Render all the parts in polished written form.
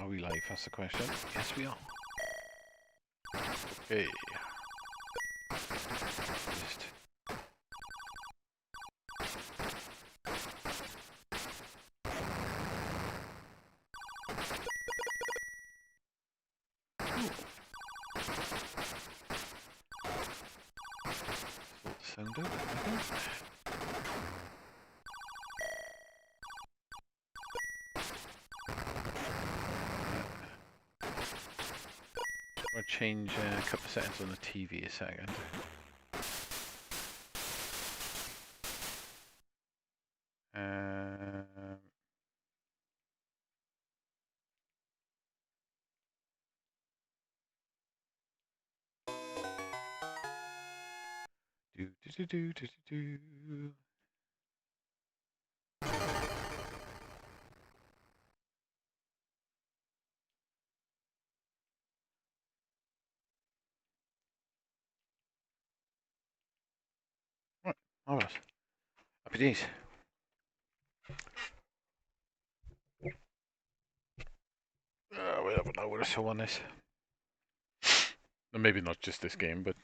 Are we live? That's the question. Yes, we are. Okay. Just... Sound good, I think. I'll change a couple of settings on the TV a second. Do. Right, marvelous. Happy days. We haven't know what I saw on this. Maybe not just this game, but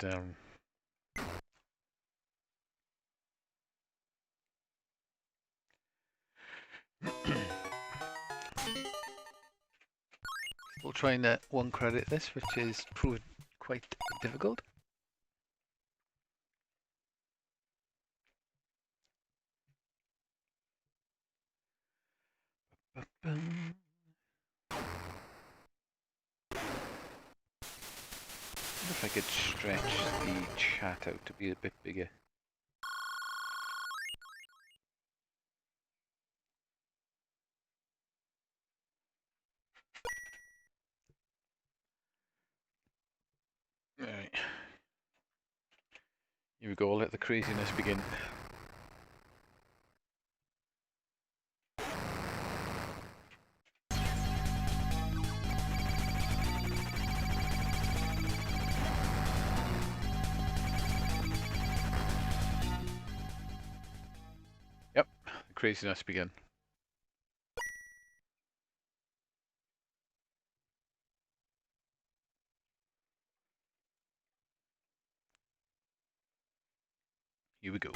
we'll try and one credit this, which is proved quite difficult. I wonder if I could stretch the chat out to be a bit bigger. Alright. Here we go, let the craziness begin. Yep, the craziness begin. Here we go.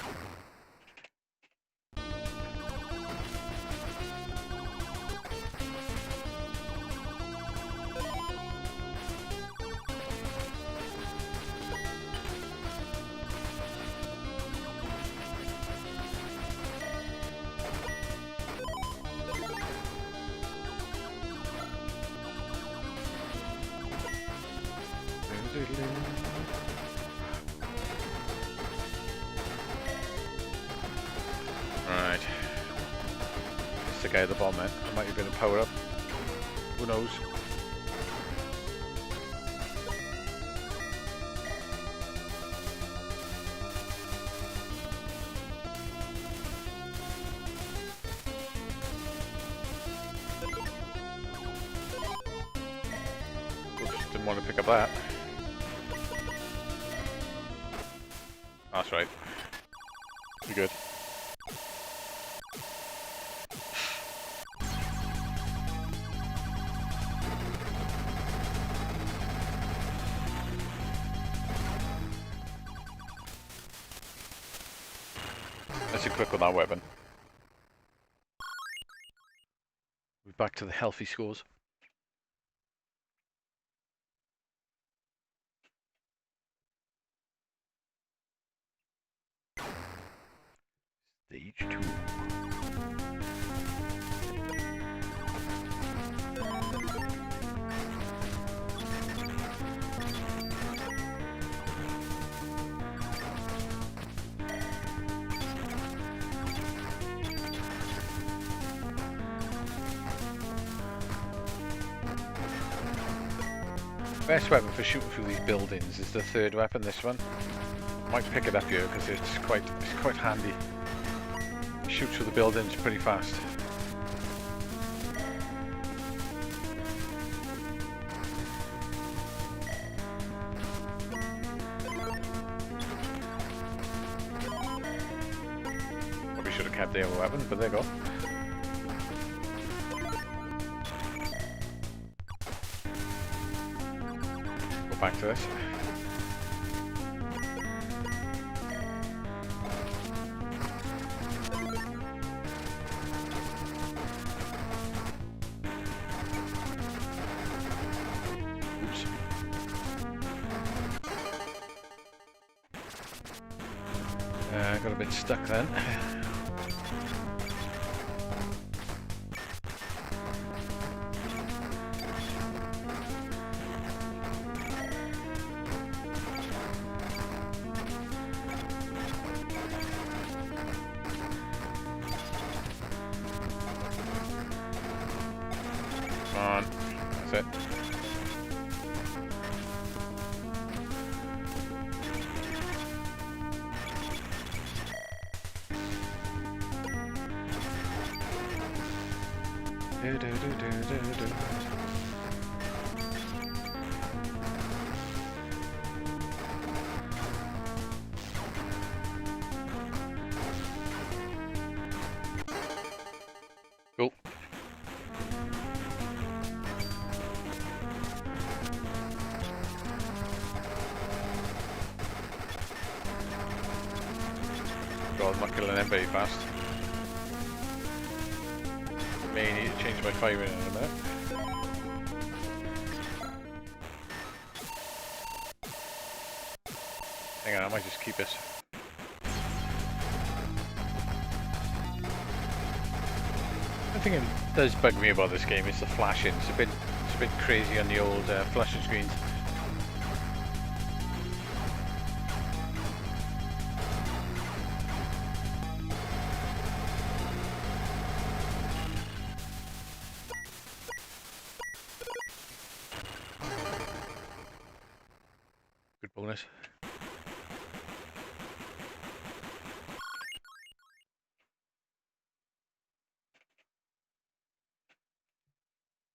Right. It's the guy at the bottom, man. I might be going to power up. Who knows? Oops, didn't want to pick up that. That's right. You're good. Let's equip with our weapon. We're back to the healthy scores. Stage 2. Best weapon for shooting through these buildings is the third weapon, this one. Might pick it up here because it's quite handy. Shoots through the buildings pretty fast. Probably should have kept the other weapon, but there you go. back to this. Oops. Got a bit stuck then. Come on, that's it. Do, do, do, do, do, do. Cool. God, I'm not killing them very fast. May need to change my fire in a minute. Hang on, I might just keep it. The thing that does bug me about this game is the flashing. It's a bit crazy on the old flashing screens. Good bonus.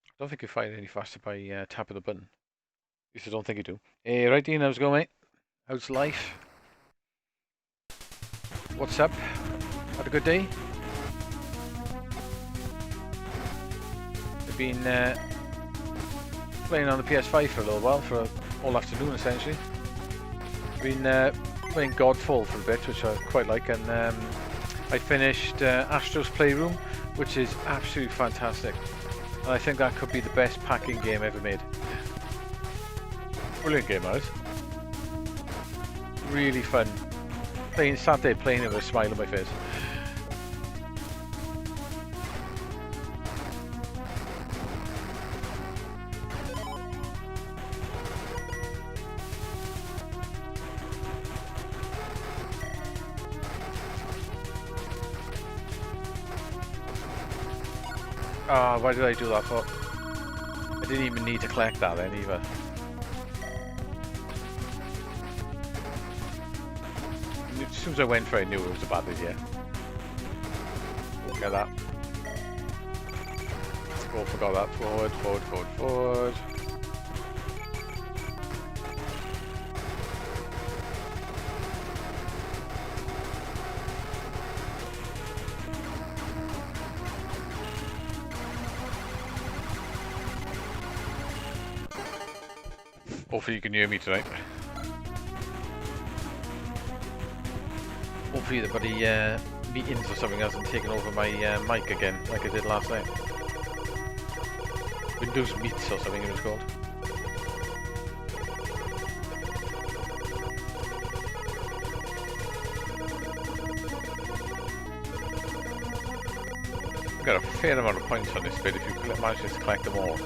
I don't think you find it any faster by tapping the button. At least I don't think you do. Hey, right Dean, how's it going, mate? How's life? What's up? Had a good day? I've been playing on the PS5 for a little while, for all afternoon essentially. Been playing Godfall for a bit, which I quite like, and I finished Astro's Playroom, which is absolutely fantastic. And I think that could be the best packing game ever made. Brilliant game, right? Really fun. Sat there playing it with a smile on my face. Oh, why did I do that for? I didn't even need to collect that then either. As soon as I went for it, I knew it was a bad idea. Look at that. Oh, forgot that. Forward, forward, forward, forward. Hopefully you can hear me tonight. Hopefully the bloody meetings or something hasn't taken over my mic again, like I did last night. Windows Meets or something it was called. I've got a fair amount of points on this bit if you manage to collect them all.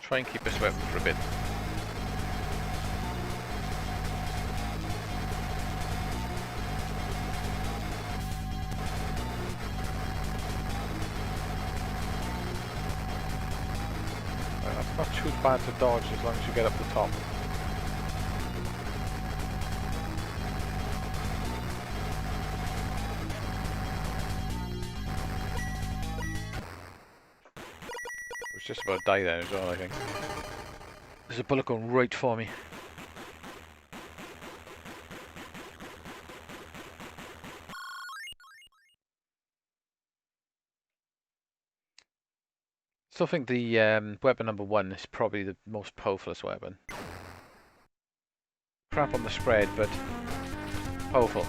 Try and keep this weapon for a bit. That's not too bad to dodge as long as you get up the top. Just about to die there as well, I think. There's a bullet going right for me. Still think the weapon number 1 is probably the most powerfulest weapon. Crap on the spread, but powerful.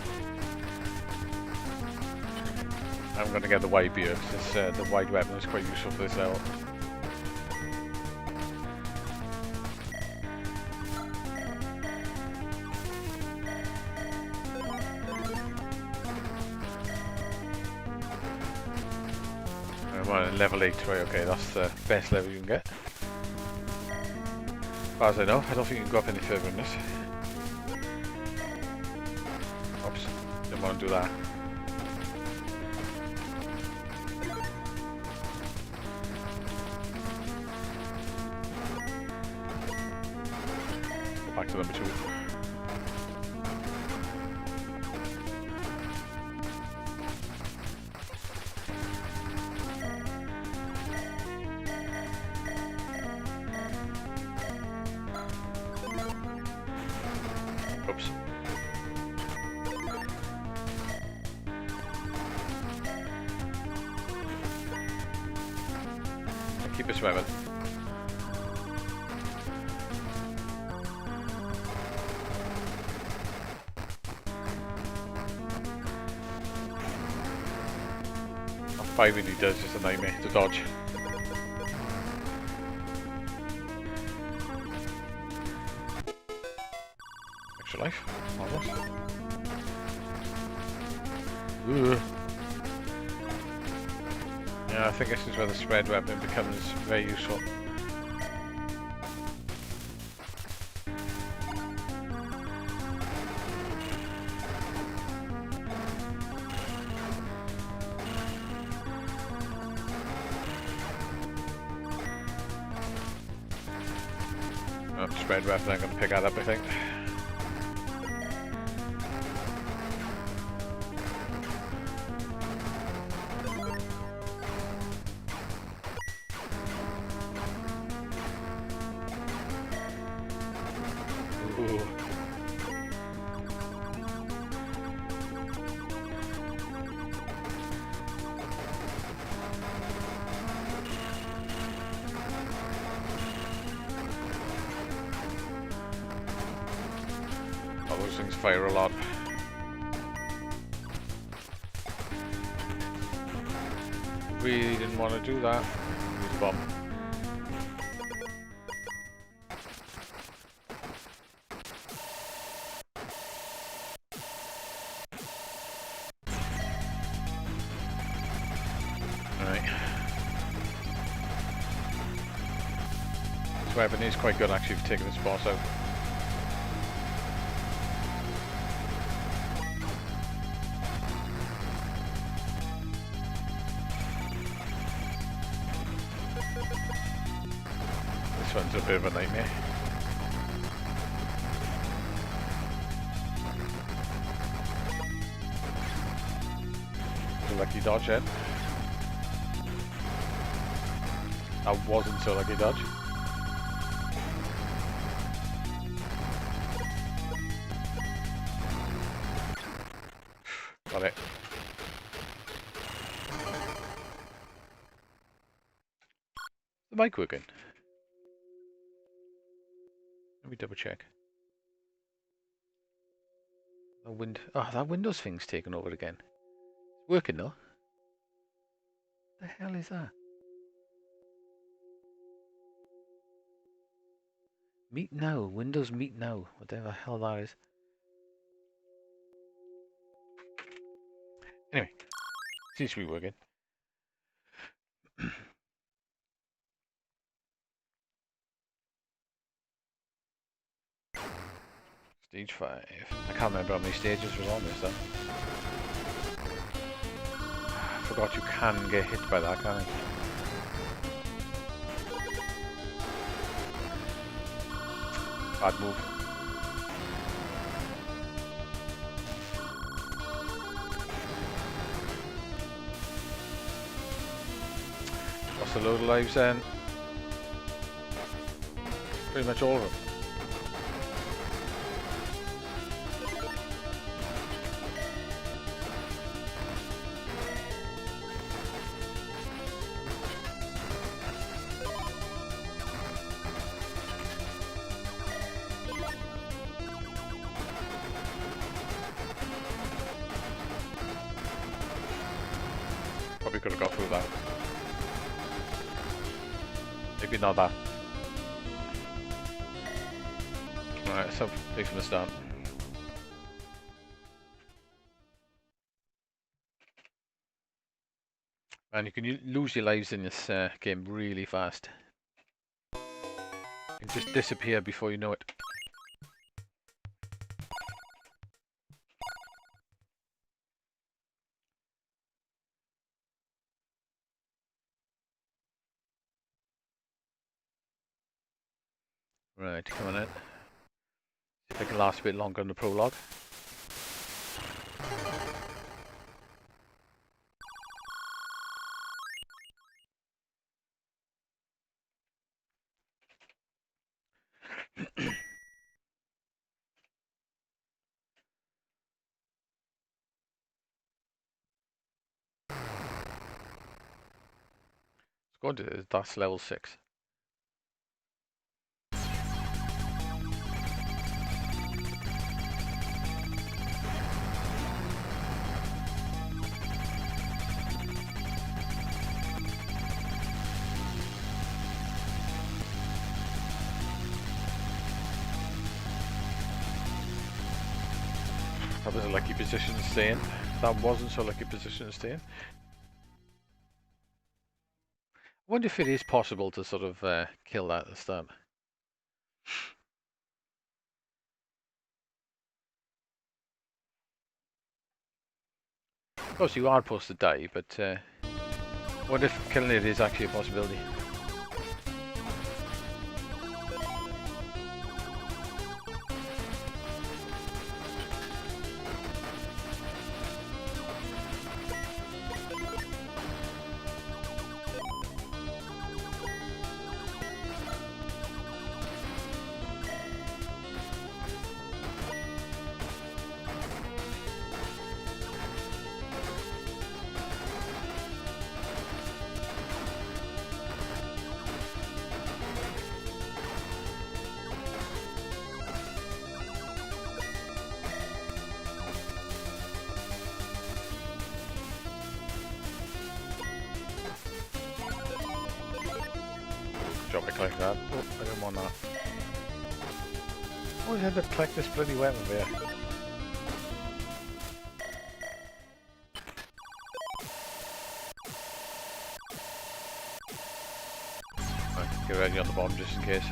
I'm going to get the wide beard because the wide weapon is quite useful for this level. I'm on level 8, right? Okay, that's the best level you can get. As far as I know, I don't think you can go up any further than this. Oops, didn't want to do that. Go back to number 2. Oops. Keep it swimming. That 5 really does just a nightmare to dodge. Extra life, almost. Ooh. Yeah, I think this is where the spread weapon becomes very useful. Spread weapon, I'm going to pick that up, I think. Ooh. Oh, those things fire a lot. Really didn't want to do that. Use a bomb. This weapon is quite good actually for taking this boss out. This one's a bit of a nightmare. It's a lucky dodge then. That wasn't so lucky dodge. Got it. The mic working? Let me double check. That Windows thing's taken over again. It's working though. What the hell is that? Meet now. Windows Meet now. Whatever the hell that is. Anyway, seems to be working. Stage 5. I can't remember how many stages was on this though. I forgot you can get hit by that, can't you? Bad move. Lost a load of lives then. Pretty much all of them. Maybe not that. Alright, so big from the start. And you can lose your lives in this game really fast. You just disappear before you know it. Right, come on in. See if I can last a bit longer on the prologue. Let's go to that's level 6. That was a lucky position to stay in. That wasn't so lucky position to stay in. I wonder if it is possible to sort of kill that at the start. Of course, you are supposed to die, but I wonder if killing it is actually a possibility. Drop it like that. Oh, I don't want that. Always had to collect this bloody weapon there. Right, get ready on the bomb just in case.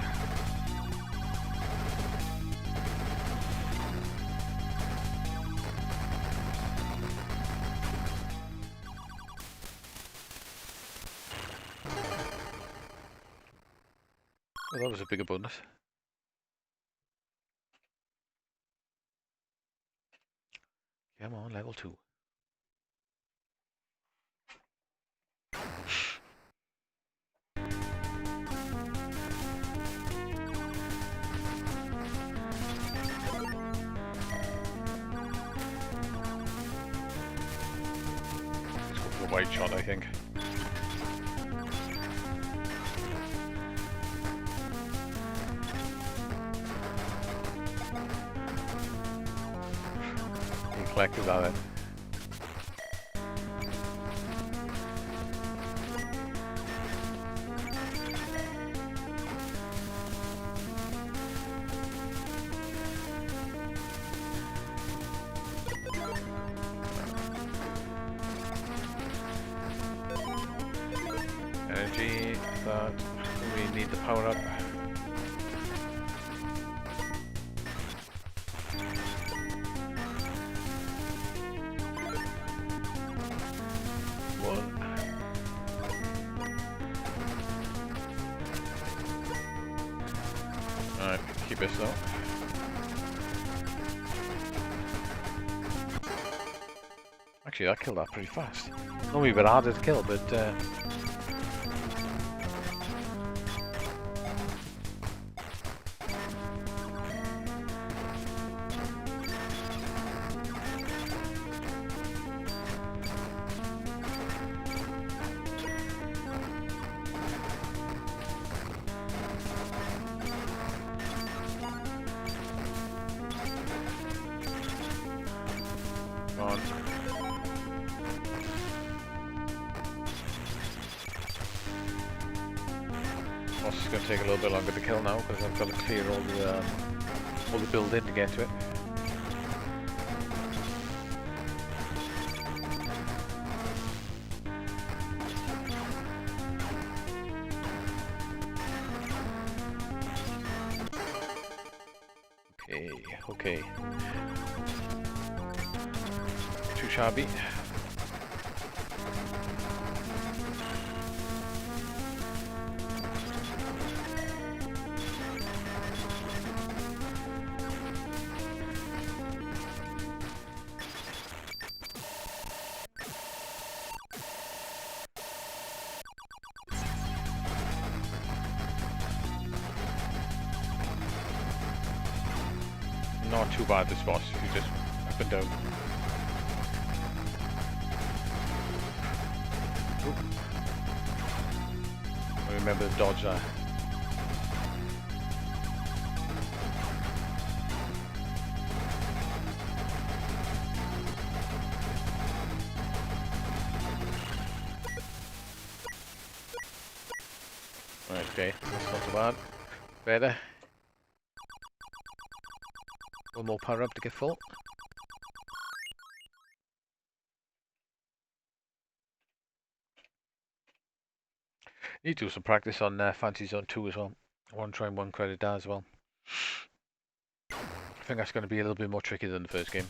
Well, that was a bigger bonus. Come on, level 2. Let's go for the wide shot, I think. Collected that then. Energy, that we need the power up. Alright, keep it slow. Actually, I killed that pretty fast. Normally a bit harder to kill, but boss is going to take a little bit longer to kill now because I've got to clear all the build in to get to it. Okay. Too shabby. Not too bad, this boss, if you just up and down. Oop. Remember to dodge that. Right, okay, that's not too bad. Better. One more power up to get full. Need to do some practice on Fantasy Zone 2 as well. I want to try and 1 credit that as well. I think that's going to be a little bit more tricky than the first game.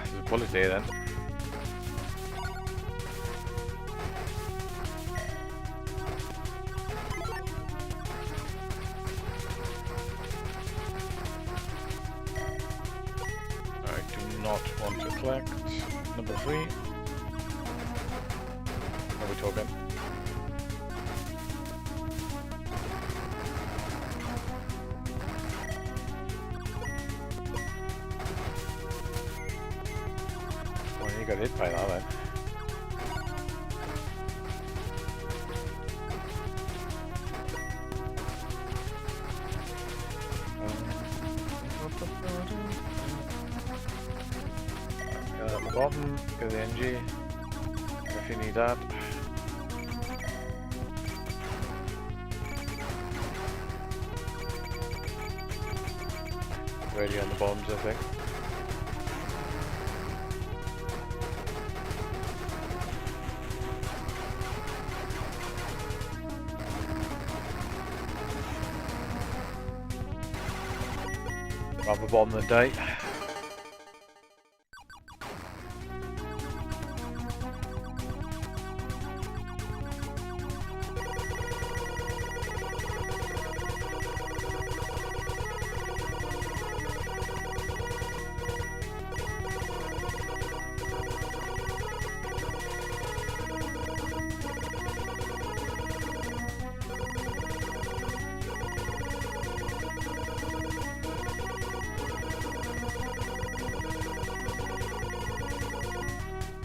There's a bullet there then. Not want to collect. Number 3. What are we talking? Well, you got hit by that then. At the bottom, get the NG if you need that. Ready on the bombs, I think. Grab a bomb and die.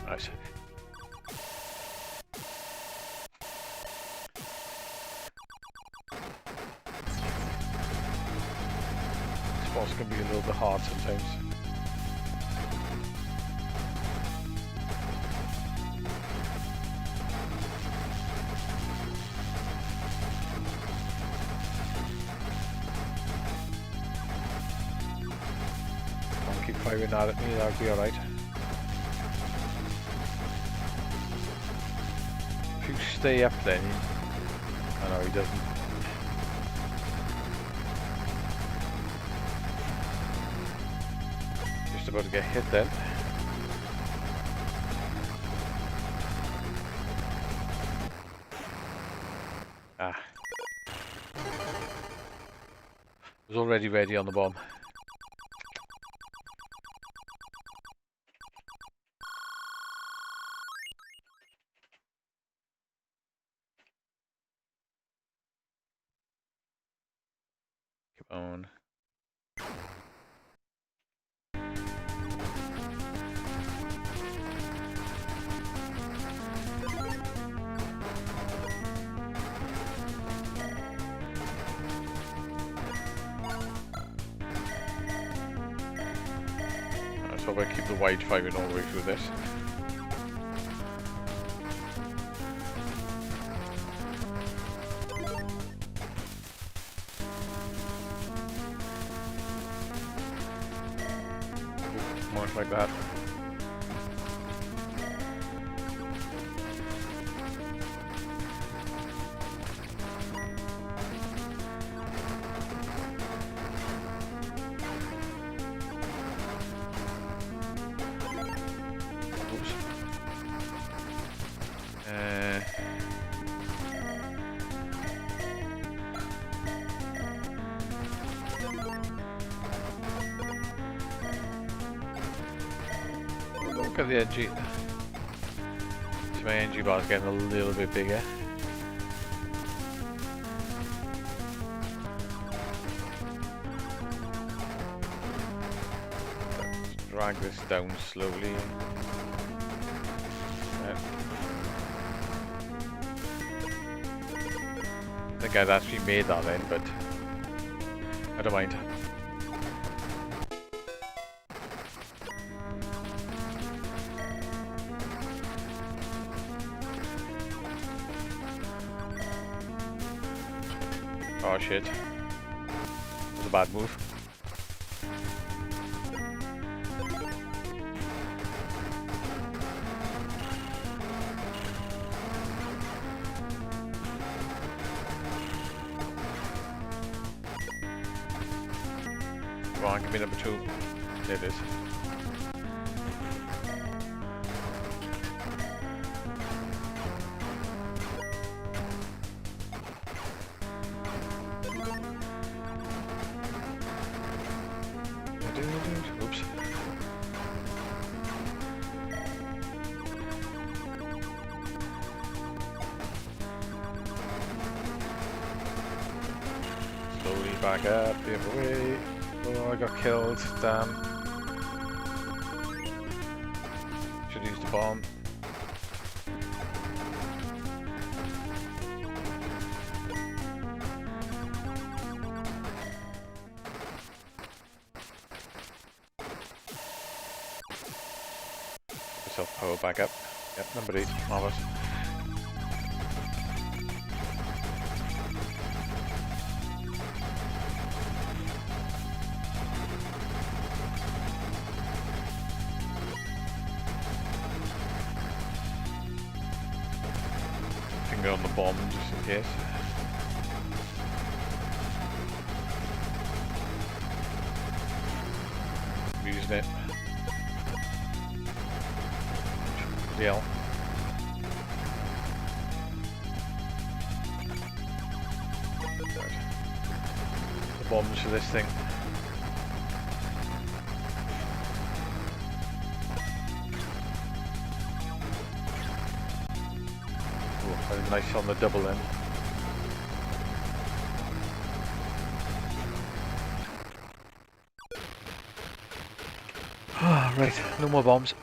Nice. This boss can be a little bit hard sometimes. Don't keep firing that at me, that'll be alright. If you stay up then, I know he doesn't. Just about to get hit then. Ah. Was already ready on the bomb. Come on. So if I keep the wide firing all the way through this. More like that. Look at the energy. So my energy bar is getting a little bit bigger. Let's drag this down slowly. I think I'd actually made that then, but I don't mind. Oh shit. That was a bad move. Come on, give me number 2. There it is. Oops. Slowly back up the other way. Oh, I got killed. Damn. Should use the bomb. Power back up. Yep, number 8. Marvelous. Finger on the bomb just in case. I'm using it. Deal. The bombs for this thing. Oh, nice on the double then. Right, no more bombs.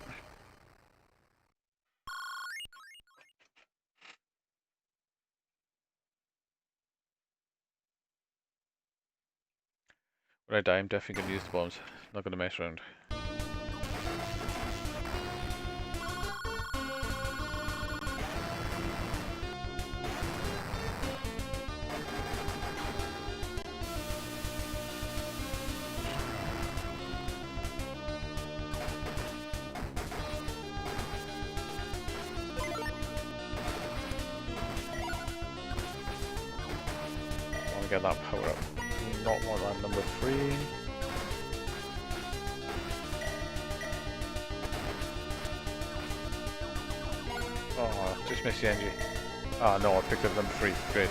When I die, I'm definitely going to use the bombs. Not going to mess around. I want to get that power up. Not want that number 3. Oh, just missed the energy. Ah, no, I picked up number 3. Great.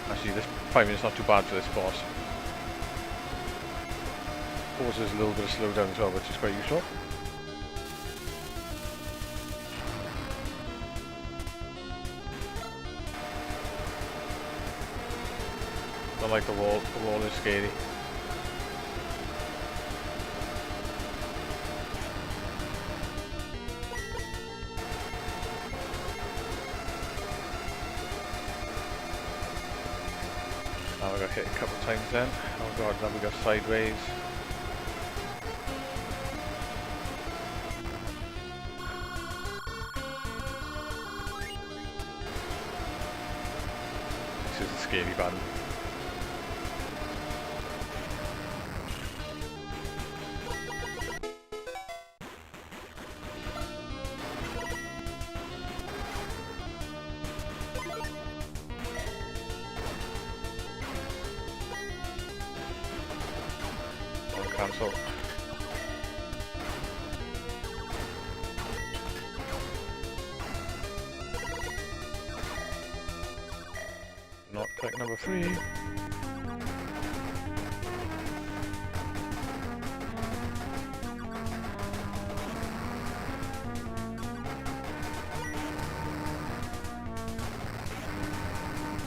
Actually, this 5 minutes not too bad for this boss. Causes a little bit of slowdown as well, which is quite useful. Don't like the wall. The wall is scary. Oh, we got hit a couple of times then. Oh god, now we got sideways. This is a scary battle. Cancel. Not click number 3.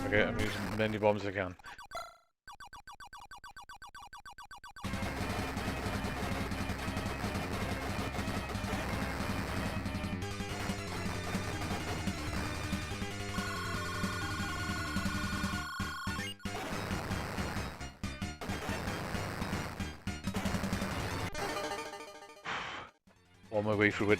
Okay, I'm using as many bombs as I can. On my way through it.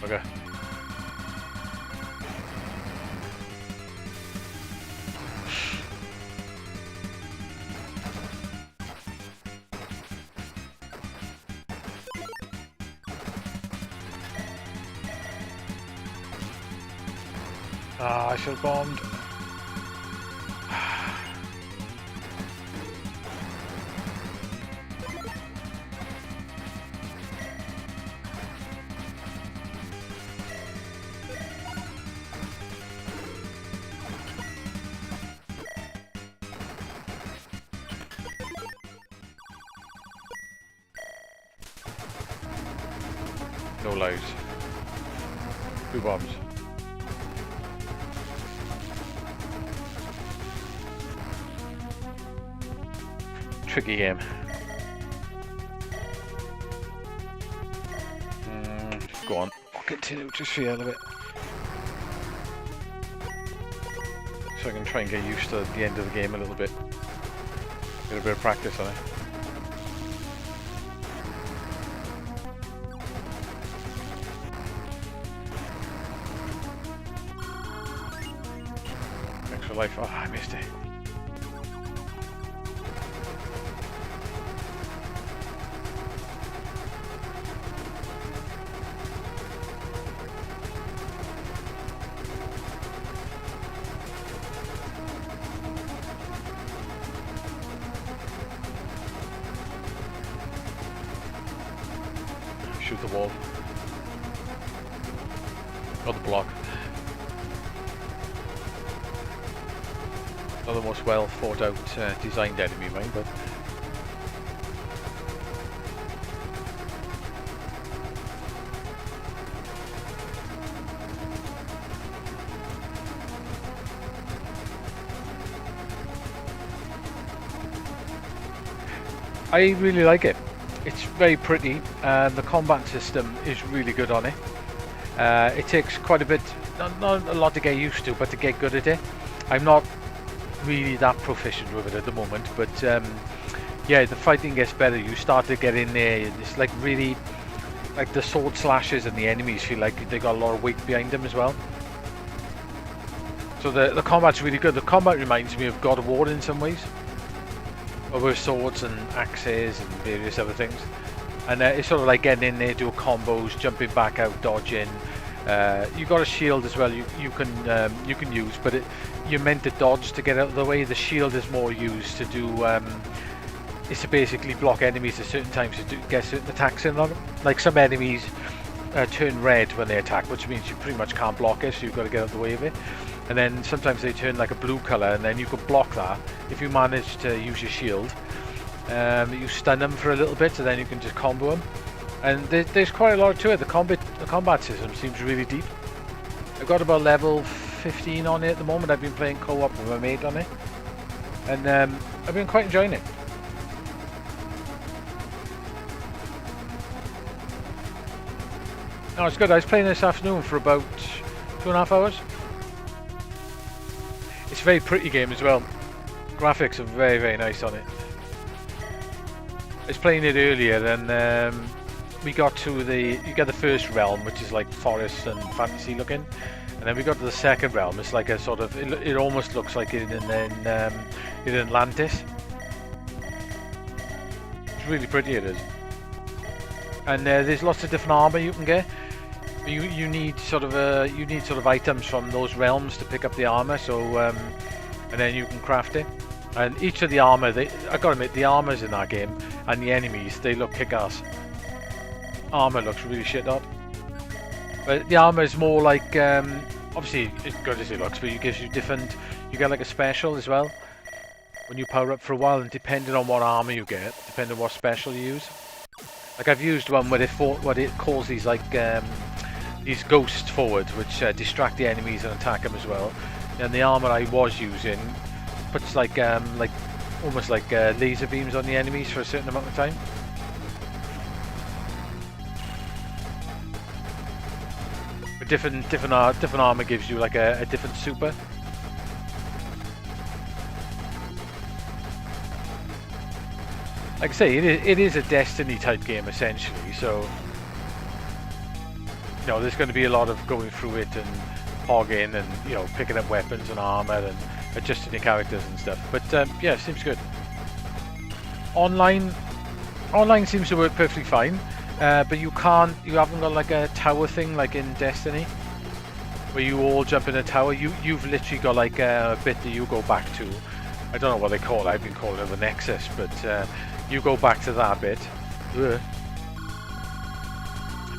Okay. Ah, I should have bombed. No lives. 2 bombs. Tricky game. Go on. I'll continue just for the hell of it. So I can try and get used to the end of the game a little bit. Get a bit of practice on it. Extra life. Oh, I missed it. Shoot the wall. Or the block. Not the most well thought out designed enemy, mind, but I really like it. It's very pretty and the combat system is really good on it. It takes quite a bit, not a lot to get used to, but to get good at it. I'm not really that proficient with it at the moment, but yeah, the fighting gets better. You start to get in there, it's like really, like the sword slashes and the enemies feel like they got a lot of weight behind them as well. So the combat's really good. The combat reminds me of God of War in some ways. With swords and axes and various other things, and it's sort of like getting in there, do combos, jumping back out, dodging. You got a shield as well. You can use, but you're meant to dodge to get out of the way. The shield is more used to do. It's to basically block enemies at certain times to get certain attacks in on them. Like some enemies turn red when they attack, which means you pretty much can't block it, so you've got to get out of the way of it. And then sometimes they turn like a blue colour, and then you can block that if you manage to use your shield. You stun them for a little bit, and then you can just combo them. And there's quite a lot to it. The combat system seems really deep. I've got about level 15 on it at the moment. I've been playing co-op with my mate on it, and I've been quite enjoying it. No, it's good. I was playing this afternoon for about 2.5 hours. It's a very pretty game as well. Graphics are very, very nice on it. I was playing it earlier and we got to you get the first realm, which is like forest and fantasy looking. And then we got to the second realm. It's like a sort of, it almost looks like in Atlantis. It's really pretty, it is. And there's lots of different armor you can get. You need sort of items from those realms to pick up the armor. So and then you can craft it. And each of the armor, I gotta admit, the armors in that game and the enemies, they look kick-ass. Armor looks really shit up. But the armor is more like, obviously as good as it looks, but it gives you different. You get like a special as well when you power up for a while, and depending on what armor you get, depending on what special you use. Like I've used one where it calls these like these ghosts forward, which distract the enemies and attack them as well. And the armor I was using puts like almost like laser beams on the enemies for a certain amount of time. But different armor gives you like a different super. Like I say, it is a Destiny type game essentially, so you know there's going to be a lot of going through it and hogging and picking up weapons and armor and adjusting your characters and stuff. But yeah, it seems good. Online seems to work perfectly fine, but you haven't got like a tower thing like in Destiny, where you all jump in a tower. You've literally got like a bit that you go back to. I don't know what they call it. I've been calling it the Nexus, but you go back to that bit.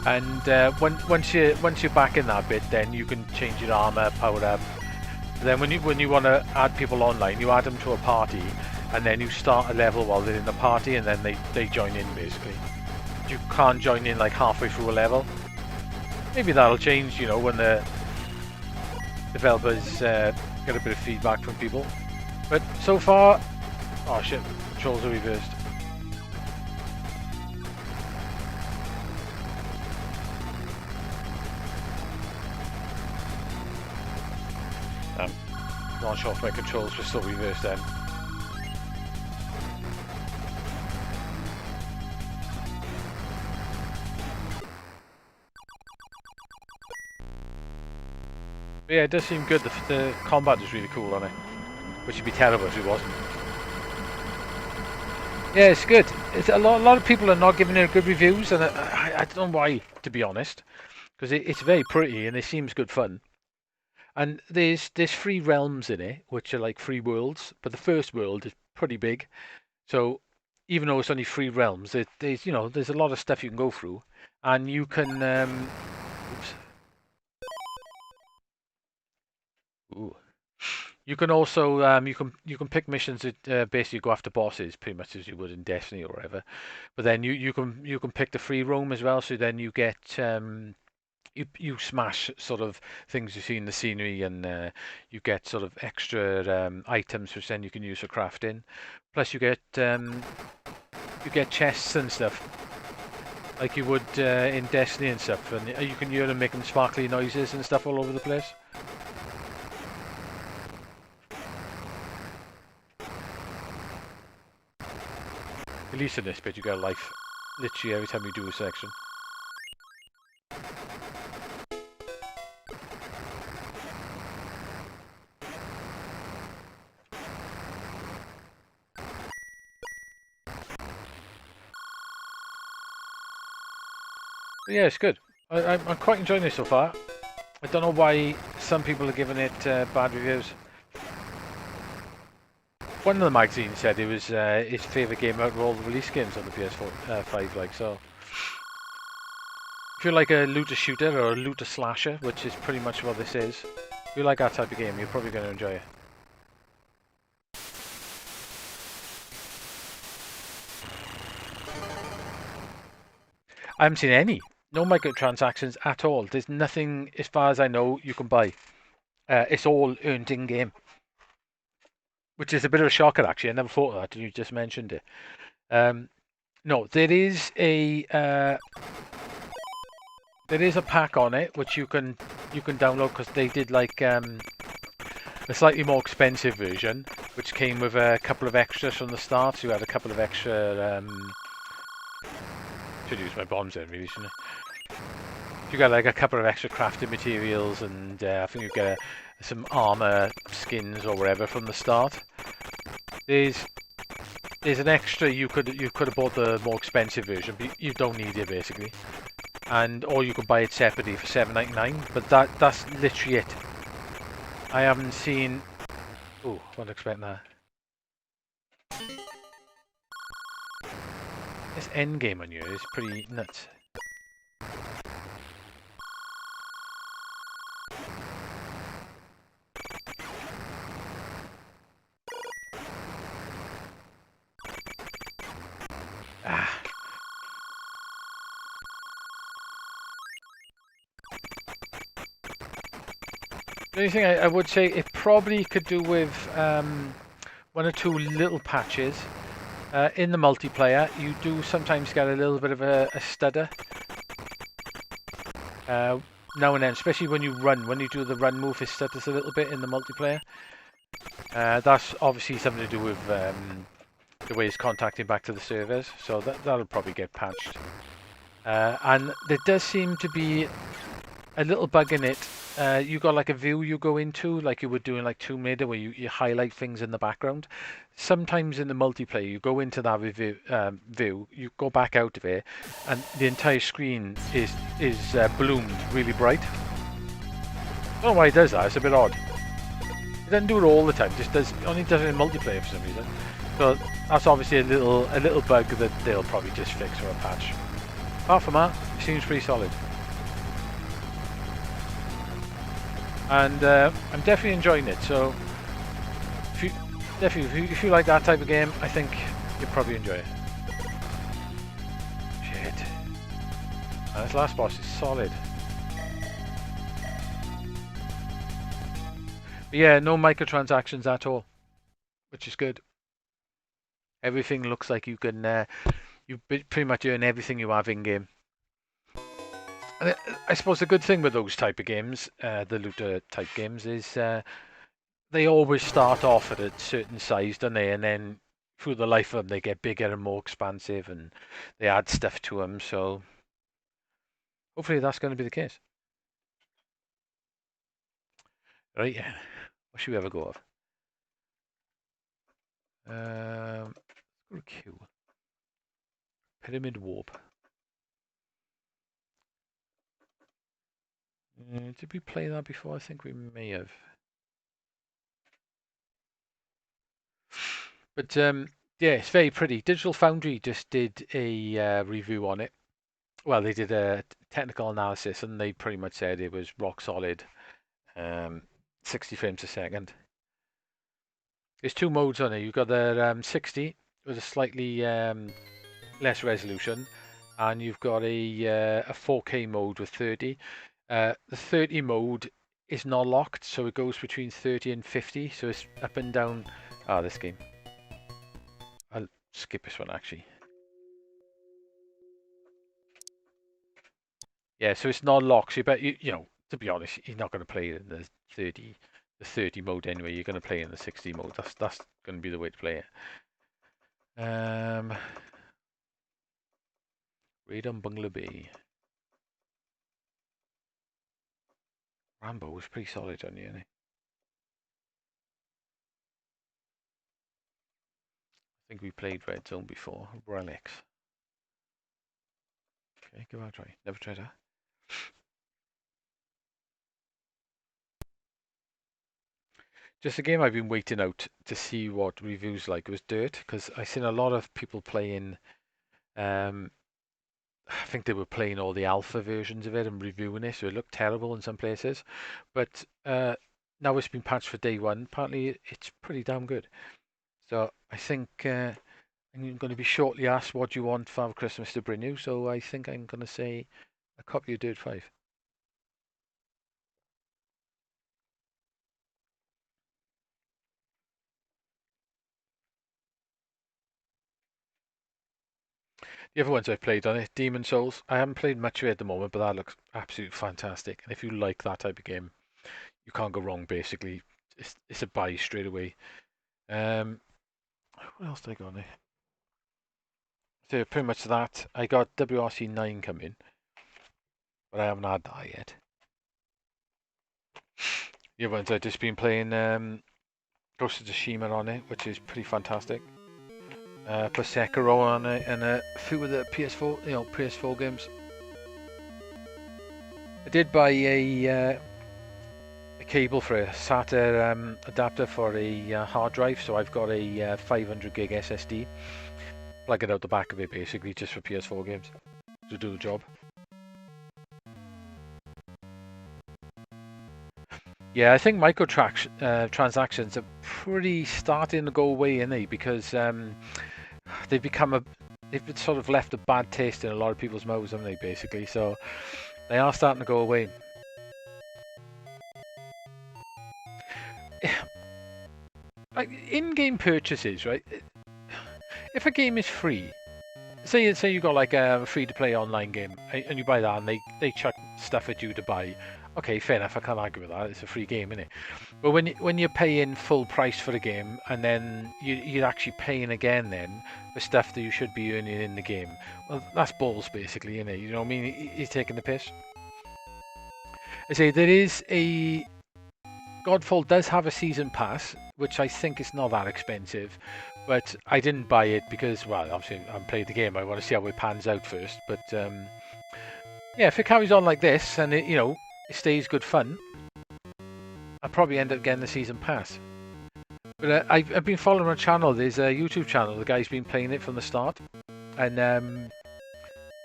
And once you're back in that bit, then you can change your armor, power up. Then when you want to add people online, you add them to a party, and then you start a level while they're in the party, and then they join in basically. You can't join in like halfway through a level. Maybe that'll change, when the developers get a bit of feedback from people. But so far, oh shit, controls are reversed. Not sure if my controls were still reversed then. But yeah, it does seem good. The combat is really cool on it, which would be terrible if it wasn't. Yeah, it's good. A lot of people are not giving it good reviews, and I don't know why, to be honest, because it's very pretty and it seems good fun. And there's 3 realms in it, which are like 3 worlds, but the first world is pretty big. So even though it's only 3 realms, there's a lot of stuff you can go through, and you can oops. Ooh. You can also you can pick missions that basically go after bosses, pretty much as you would in Destiny or whatever. But then you can pick the free roam as well. So then you get you smash sort of things you see in the scenery, and you get sort of extra items which then you can use for crafting. Plus you get chests and stuff like you would in Destiny and stuff, and you can hear them making sparkly noises and stuff all over the place. At least in this bit you get a life, literally every time you do a section. But yeah, it's good. I'm quite enjoying this so far. I don't know why some people are giving it bad reviews. One of the magazines said it was his favourite game out of all the release games on the PS4 5. Like, so if you're like a looter shooter or a looter slasher, which is pretty much what this is, if you like that type of game, you're probably going to enjoy it. I haven't seen any. No microtransactions at all. There's nothing, as far as I know, you can buy. It's all earned in-game. Which is a bit of a shocker, actually. I never thought of that, and you just mentioned it. No, there is a... There is a pack on it which you can download because they did like a slightly more expensive version, which came with a couple of extras from the start. So you had a couple of extra. Should use my bombs then, really, shouldn't I? You got like a couple of extra crafting materials, and I think you get some armor skins or whatever from the start. There's an extra you could have bought the more expensive version, but you don't need it basically. And or you could buy it separately for $7.99. But that's literally it. I haven't seen. Oh, wasn't expecting that. This end game on you is pretty nuts. Ah. The only thing I would say it probably could do with one or two little patches. In the multiplayer, you do sometimes get a little bit of a stutter. Now and then, especially when you run. When you do the run move, it stutters a little bit in the multiplayer. That's obviously something to do with the way it's contacting back to the servers. So that'll probably get patched. And there does seem to be a little bug in it. You got like a view you go into, like you would do in like Tomb Raider, where you highlight things in the background. Sometimes in the multiplayer, you go into that view, you go back out of it, and the entire screen is bloomed really bright. I don't know why it does that. It's a bit odd. It doesn't do it all the time. Just only does it in multiplayer for some reason. So that's obviously a little bug that they'll probably just fix or a patch. Apart from that, it seems pretty solid. And I'm definitely enjoying it. So if you like that type of game, I think you'll probably enjoy it. Shit. And this last boss is solid. But yeah, no microtransactions at all, which is good. Everything looks like you can you pretty much earn everything you have in game. And I suppose the good thing with those type of games, the looter type games, is they always start off at a certain size, don't they? And then through the life of them, they get bigger and more expansive, and they add stuff to them. So hopefully that's going to be the case. Right, yeah. What should we ever go of? Go to Q. Pyramid Warp. Did we play that before? I think we may have. But yeah, it's very pretty. Digital Foundry just did a review on it. Well, they did a technical analysis, and they pretty much said it was rock solid, 60 frames a second. There's two modes on it. You've got the 60 with a slightly less resolution, and you've got a 4K mode with 30. The 30 mode is not locked, so it goes between 30 and 50, so it's up and down. Ah, this game. I'll skip this one actually. Yeah, so it's not locked. So you know, to be honest, you're not going to play it in the 30 mode anyway. You're going to play in the 60 mode. That's going to be the way to play it. Raid on Bungalow Bay. Rambo was pretty solid on you, isn't he? I think we played Red Zone before. Relics. Okay, give that a try. Never tried that. Just a game I've been waiting out to see what reviews like was Dirt, because I've seen a lot of people playing. I think they were playing all the alpha versions of it and reviewing it, so it looked terrible in some places. But now it's been patched for day one. Apparently, it's pretty damn good. So I think I'm going to be shortly asked what do you want for Christmas to bring you. So I think I'm going to say a copy of Dirt 5. The other ones I've played on it, Demon Souls. I haven't played much of it at the moment, but that looks absolutely fantastic. And if you like that type of game, you can't go wrong. Basically, it's a buy straight away. What else did I got on it? So pretty much that. I got WRC 9 coming, but I haven't had that yet. The other ones I've just been playing Ghost of Tsushima on it, which is pretty fantastic. Plus Sekiro on it, and a few of the PS4, PS4 games. I did buy a cable for a SATA adapter for a hard drive, so I've got a 500 gig SSD. Plug it out the back of it, basically, just for PS4 games to do the job. Yeah, I think microtransactions are pretty starting to go away, aren't they? Because they've sort of left a bad taste in a lot of people's mouths, haven't they? Basically, so they are starting to go away. Like in-game purchases, right? If a game is free, say you got like a free-to-play online game, and you buy that, and they chuck stuff at you to buy. Okay, fair enough. I can't argue with that. It's a free game, isn't it? But when you're paying full price for the game, and then you're actually paying again then for stuff that you should be earning in the game, well, that's balls, basically, isn't it? You know what I mean? He's taking the piss. I say there is a Godfall does have a season pass, which I think is not that expensive, but I didn't buy it because, well, obviously I haven't played the game. I want to see how it pans out first. But yeah, if it carries on like this and it stays good fun, I'll probably end up getting the season pass. But I've been following a channel. There's a YouTube channel. The guy's been playing it from the start, and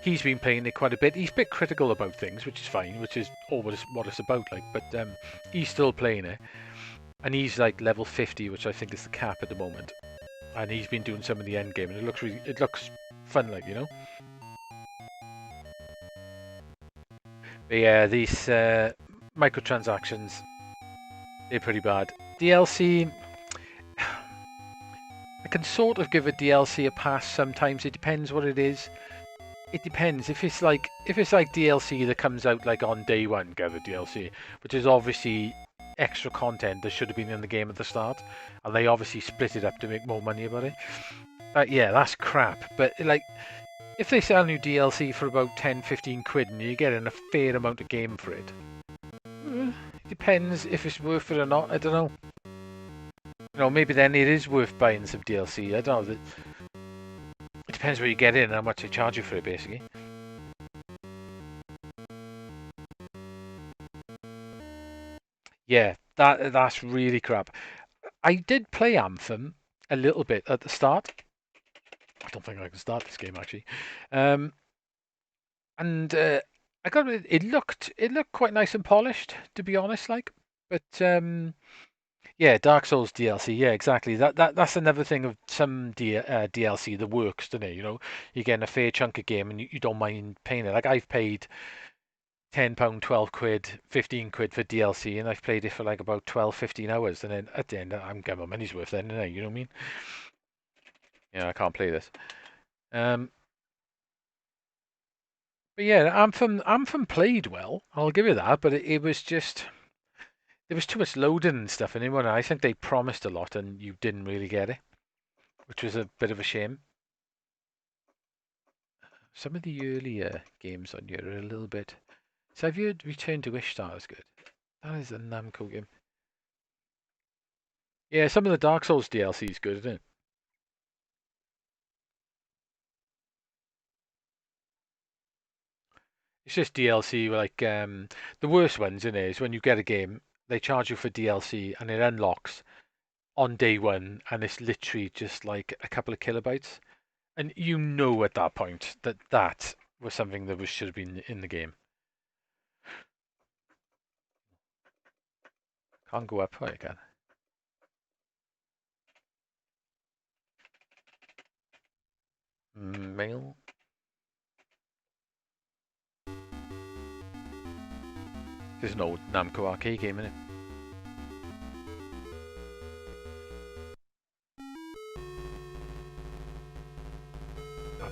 he's been playing it quite a bit. He's a bit critical about things, which is fine, which is always what it's about. Like, but he's still playing it, and he's like level 50, which I think is the cap at the moment. And he's been doing some of the end game, and it looks fun, like, you know. But yeah, these microtransactions, they're pretty bad. DLC, I can sort of give a DLC a pass sometimes. It depends what it is. It depends. If it's like DLC that comes out like on day one, get the DLC, which is obviously extra content that should have been in the game at the start, and they obviously split it up to make more money about it. Yeah, that's crap. But like, if they sell new DLC for about 10-15 quid and you're getting a fair amount of game for it, it depends if it's worth it or not. I don't know. Maybe then it is worth buying some DLC. I don't know. It depends where you get in and how much they charge you for it, basically. Yeah, that's really crap. I did play Anthem a little bit at the start. I don't think I can start this game, actually. And I got it looked quite nice and polished, to be honest, like. But yeah, Dark Souls DLC. Yeah, exactly. That's another thing of some DLC that works, doesn't it? You're getting a fair chunk of game and you don't mind paying it. Like, I've paid £10, 12 quid, 15 quid for DLC, and I've played it for like about 12, 15 hours, and then at the end I'm getting my money's worth then, innit? You know what I mean? Yeah, I can't play this. But yeah, Anthem played well. I'll give you that, but it was just there was too much loading and stuff in it. And I think they promised a lot, and you didn't really get it, which was a bit of a shame. Some of the earlier games on here are a little bit. So have you heard Return to Ishtar is good? That is a Namco game. Yeah, some of the Dark Souls DLC is good, isn't it? It's just DLC, like the worst ones in it is when you get a game, they charge you for DLC and it unlocks on day one, and it's literally just like a couple of kilobytes, and at that point that was something that should have been in the game. Can't go up. Oh, I can. Mail. There's an old Namco arcade game in it.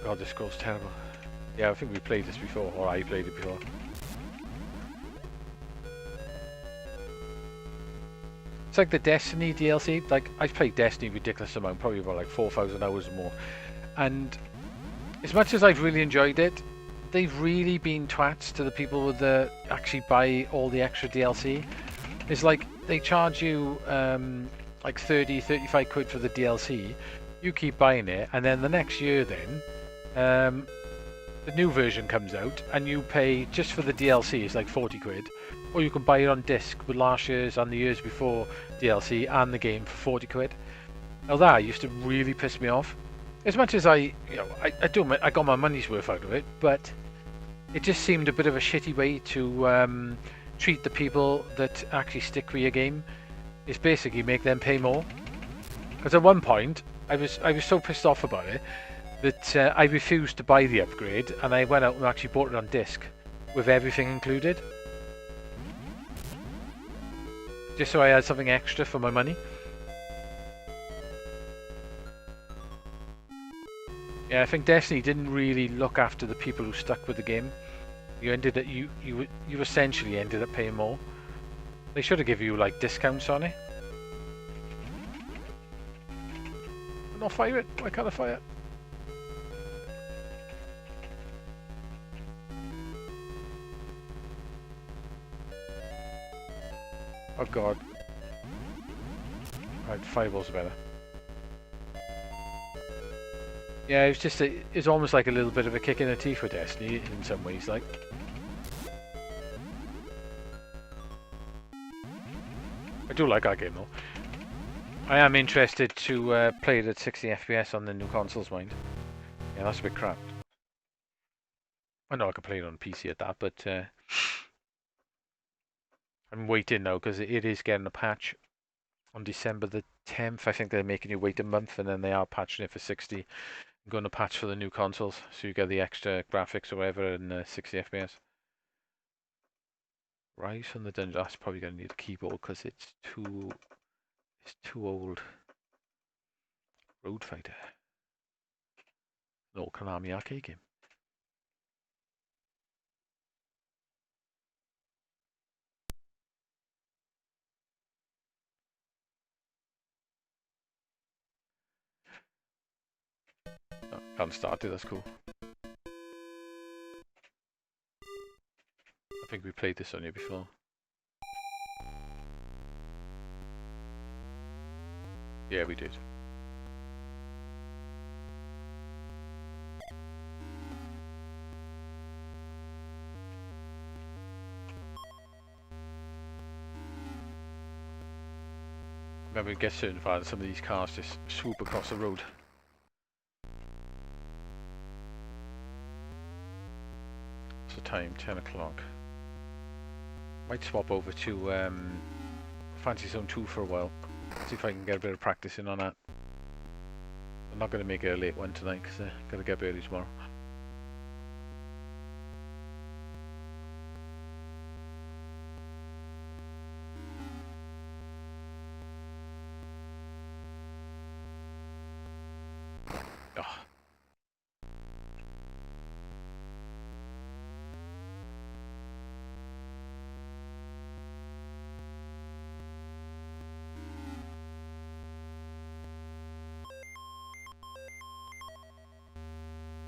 god, this scroll's terrible. Yeah, I think we played this before, or I played it before. It's like the Destiny DLC. Like, I've played Destiny a ridiculous amount, probably about like 4,000 hours or more. And as much as I've really enjoyed it, they've really been twats to the people that actually buy all the extra DLC. It's like they charge you like 30, 35 quid for the DLC. You keep buying it, and then the next year then the new version comes out and you pay just for the DLC. It's like 40 quid. Or you can buy it on disc with last year's and the years before DLC and the game for 40 quid. Now that used to really piss me off. As much as I got my money's worth out of it, but it just seemed a bit of a shitty way to treat the people that actually stick with your game. Is basically make them pay more. Because at one point I was so pissed off about it that I refused to buy the upgrade, and I went out and actually bought it on disc with everything included, just so I had something extra for my money. Yeah, I think Destiny didn't really look after the people who stuck with the game. You essentially ended up paying more. They should have given you like discounts on it. I'm not fire it. Why can't I fire it? Oh god. Right, fireballs are better. Yeah, it's just it's almost like a little bit of a kick in the teeth for Destiny in some ways, like. I do like that game though. I am interested to play it at 60 FPS on the new consoles, mind. Yeah, that's a bit crap. I know I can play it on PC at that, but I'm waiting now because it is getting a patch on December the 10th. I think they're making you wait a month, and then they are patching it for 60. I'm going to patch for the new consoles, so you get the extra graphics or whatever in 60 FPS. Rise from the Dungeon. That's probably going to need a keyboard because it's too old. Road Fighter. An old Konami arcade game. Oh, haven't started, that's cool. I think we played this on here before. Yeah, we did. Remember, it gets certain far, some of these cars just swoop across the road. What's the time? 10 o'clock. Might swap over to Fantasy Zone 2 for a while. See if I can get a bit of practice in on that. I'm not going to make it a late one tonight because I've got to get up early tomorrow. Oh.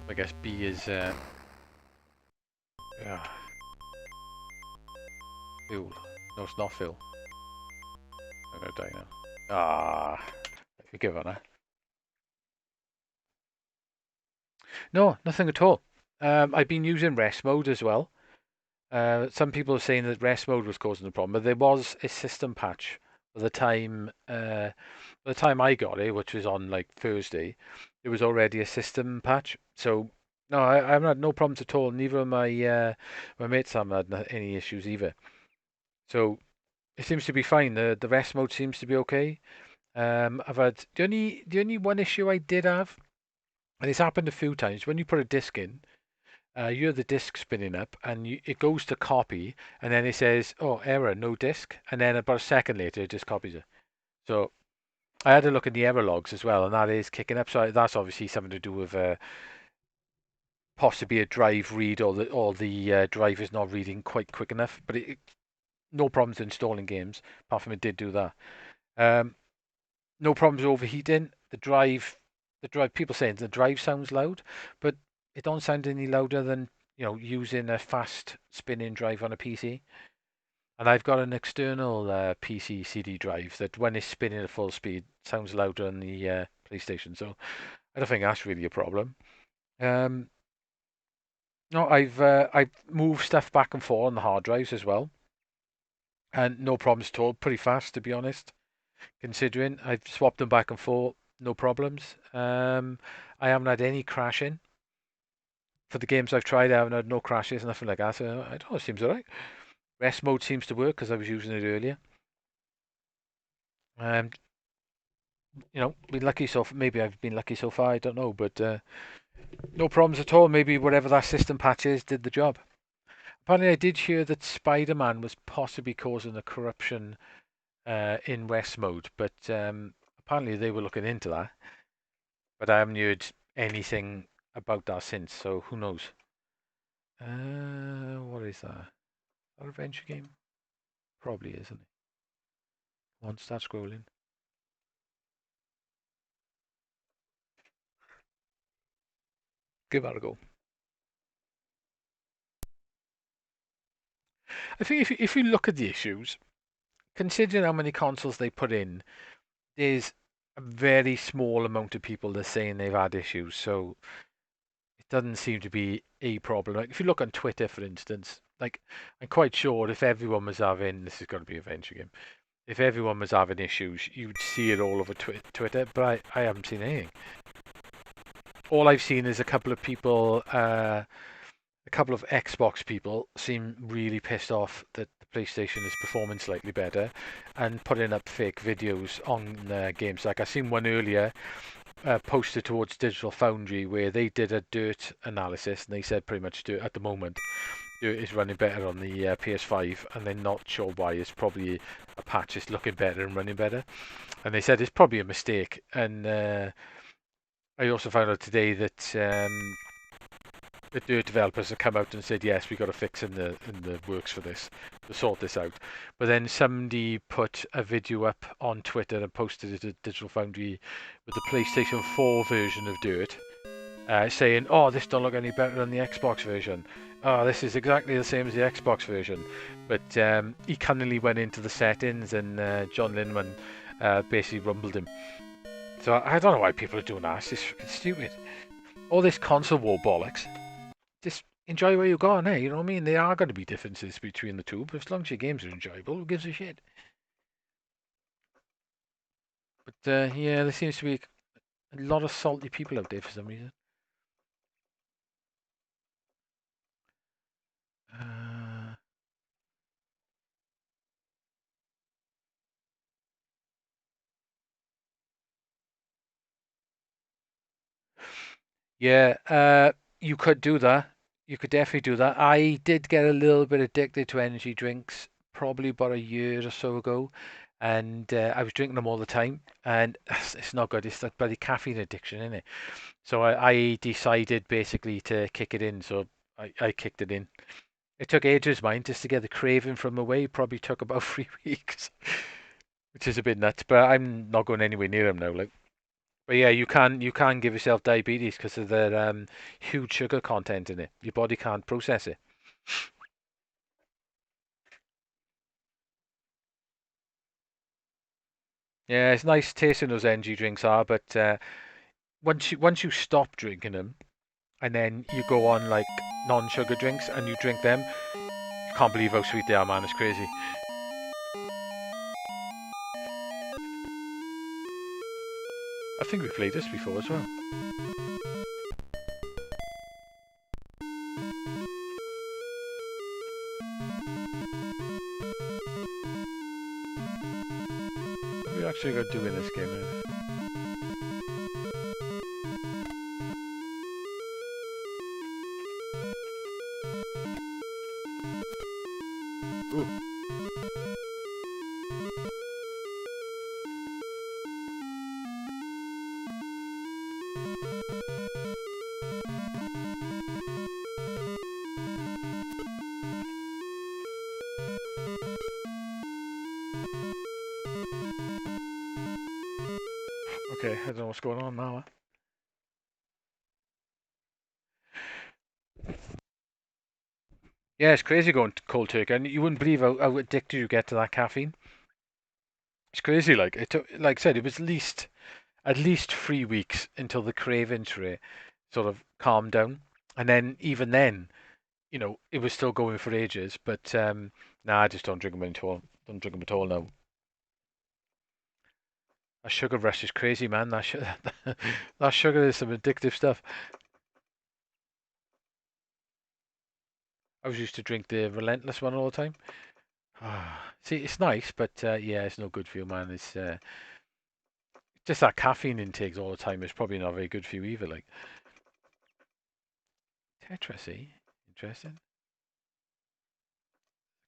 I guess B is fuel. No, it's not fuel. I'm gonna die now. Ah, I give up now. No, nothing at all. I've been using rest mode as well. Some people are saying that rest mode was causing the problem, but there was a system patch by the time I got it, which was on like Thursday. There was already a system patch, so no, I've had no problems at all. Neither of my mates haven't had any issues either. So it seems to be fine. The rest mode seems to be okay. I've had the only one issue I did have, and it's happened a few times. When you put a disc in, you hear the disc spinning up, and it goes to copy, and then it says, "Oh, error, no disc," and then about a second later, it just copies it. So I had a look in the error logs as well, and that is kicking up. So that's obviously something to do with possibly a drive read, or the drive is not reading quite quick enough. But no problems installing games, apart from it did do that. No problems overheating. The drive. People saying the drive sounds loud, but it don't sound any louder than using a fast spinning drive on a PC. And I've got an external PC CD drive that, when it's spinning at full speed, sounds louder than the PlayStation. So I don't think that's really a problem. Um, no, I've moved stuff back and forth on the hard drives as well, and no problems at all. Pretty fast, to be honest, considering I've swapped them back and forth, no problems. I haven't had any crashing for the games I've tried. I haven't had no crashes, nothing like that. So I don't know, it seems alright. Rest mode seems to work because I was using it earlier. Um, been lucky maybe I've been lucky so far. I don't know, but no problems at all. Maybe whatever that system patch is did the job. Apparently, I did hear that Spider-Man was possibly causing a corruption in West mode, but apparently they were looking into that. But I haven't heard anything about that since, so who knows? What is that? An adventure game? Probably, isn't it? Come on, start scrolling. Give that a go. I think if you look at the issues, considering how many consoles they put in, there's a very small amount of people that are saying they've had issues. So it doesn't seem to be a problem. Like if you look on Twitter, for instance, like I'm quite sure if everyone was having, this is going to be a venture game, if everyone was having issues, you'd see it all over Twitter. But I haven't seen anything. All I've seen is a couple of people, a couple of Xbox people seem really pissed off that the PlayStation is performing slightly better and putting up fake videos on games. Like I seen one earlier posted towards Digital Foundry where they did a dirt analysis and they said pretty much dirt at the moment dirt is running better on the PS5 and they're not sure why. It's probably a patch is looking better and running better, and they said it's probably a mistake. And I also found out today that the dirt developers have come out and said yes, we got a fix in the works for this to sort this out. But then somebody put a video up on Twitter and posted it at Digital Foundry with the PlayStation 4 version of Dirt, saying, "Oh, this don't look any better than the Xbox version. Oh, this is exactly the same as the Xbox version." But he cunningly went into the settings, and John Linman basically rumbled him. So I don't know why people are doing that. It's stupid. All this console war bollocks. Just enjoy where you're going, eh? You know what I mean? There are going to be differences between the two, but as long as your games are enjoyable, who gives a shit? But yeah, there seems to be a lot of salty people out there for some reason. Uh, yeah, you could do that. You could definitely do that. I did get a little bit addicted to energy drinks probably about a year or so ago, and I was drinking them all the time, and it's not good. It's that bloody caffeine addiction, isn't it? So I decided basically to kick it in. So I kicked it in. It took ages, mine, just to get the craving from away. Probably took about 3 weeks, which is a bit nuts. But I'm not going anywhere near them now. Like, but yeah, you can give yourself diabetes because of the huge sugar content in it. Your body can't process it. Yeah, it's nice tasting those energy drinks are, but once you stop drinking them and then you go on like non-sugar drinks and you drink them, you can't believe how sweet they are, man. It's crazy. I think we played this before as well. What we actually got to do in this game, man? Ooh. Okay, I don't know what's going on now. Yeah, it's crazy going cold turkey, and you wouldn't believe how addicted you get to that caffeine. It's crazy. Like it took, like I said, it was at least 3 weeks until the cravings for it sort of calmed down, and then even then, it was still going for ages. But nah, I just don't drink them at all. Don't drink them at all now. That sugar rush is crazy, man. That sugar is some addictive stuff. I was used to drink the Relentless one all the time. See, it's nice, but yeah, it's no good for you, man. It's just that caffeine intake all the time is probably not very good for you either. Like Tetris, eh? Interesting.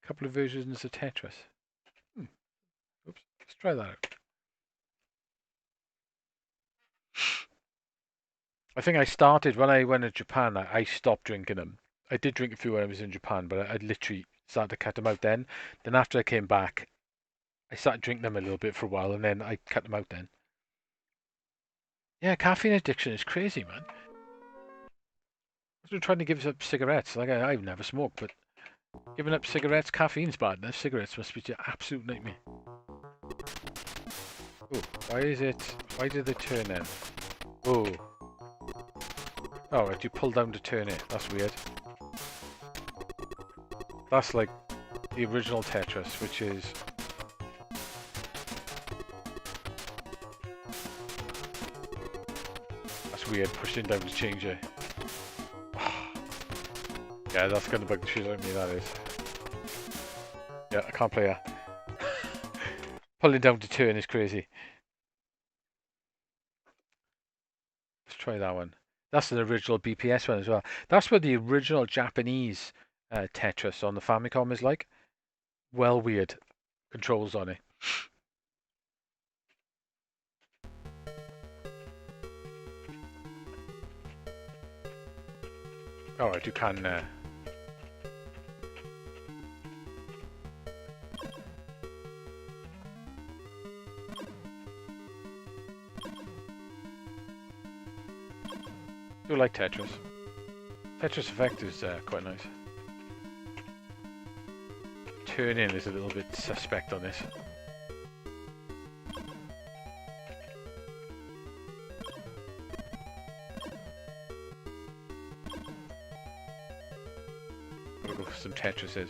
A couple of versions of Tetris. Hmm. Oops. Let's try that out. I think I started when I went to Japan. I stopped drinking them. I did drink a few when I was in Japan, but I literally started to cut them out then. Then after I came back, I started drinking them a little bit for a while, and then I cut them out then. Yeah, caffeine addiction is crazy, man. I'm trying to give up cigarettes. Like I've never smoked, but giving up cigarettes, caffeine's bad. Now cigarettes must be an absolute nightmare. Oh, why did they turn in? Oh. Oh, right, you pull down to turn it. That's weird. That's like the original Tetris, which is... That's weird, pushing down to change it. Yeah, that's gonna bug the shit out of me, that is. Yeah, I can't play that. Pulling down to turn is crazy. Let's try that one. That's an original BPS one as well. That's what the original Japanese Tetris on the Famicom is like. Well weird controls on it. Alright, you can... I do like Tetris. Tetris Effect is quite nice. Turn-in is a little bit suspect on this. Gotta go for some Tetrises.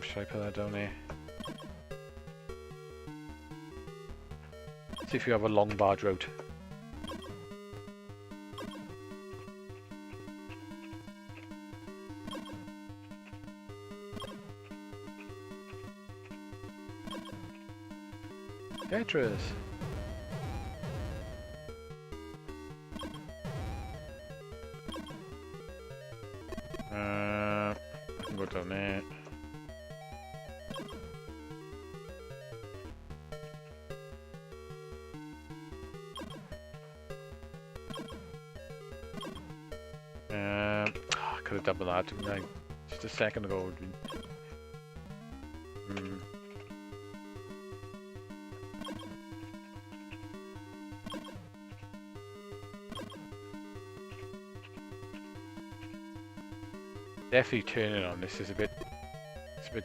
Should I put that down here? See if you have a long barge route. Tetris. I can go down there. I could have done that, didn't I? Just a second ago. Definitely turning on this is a bit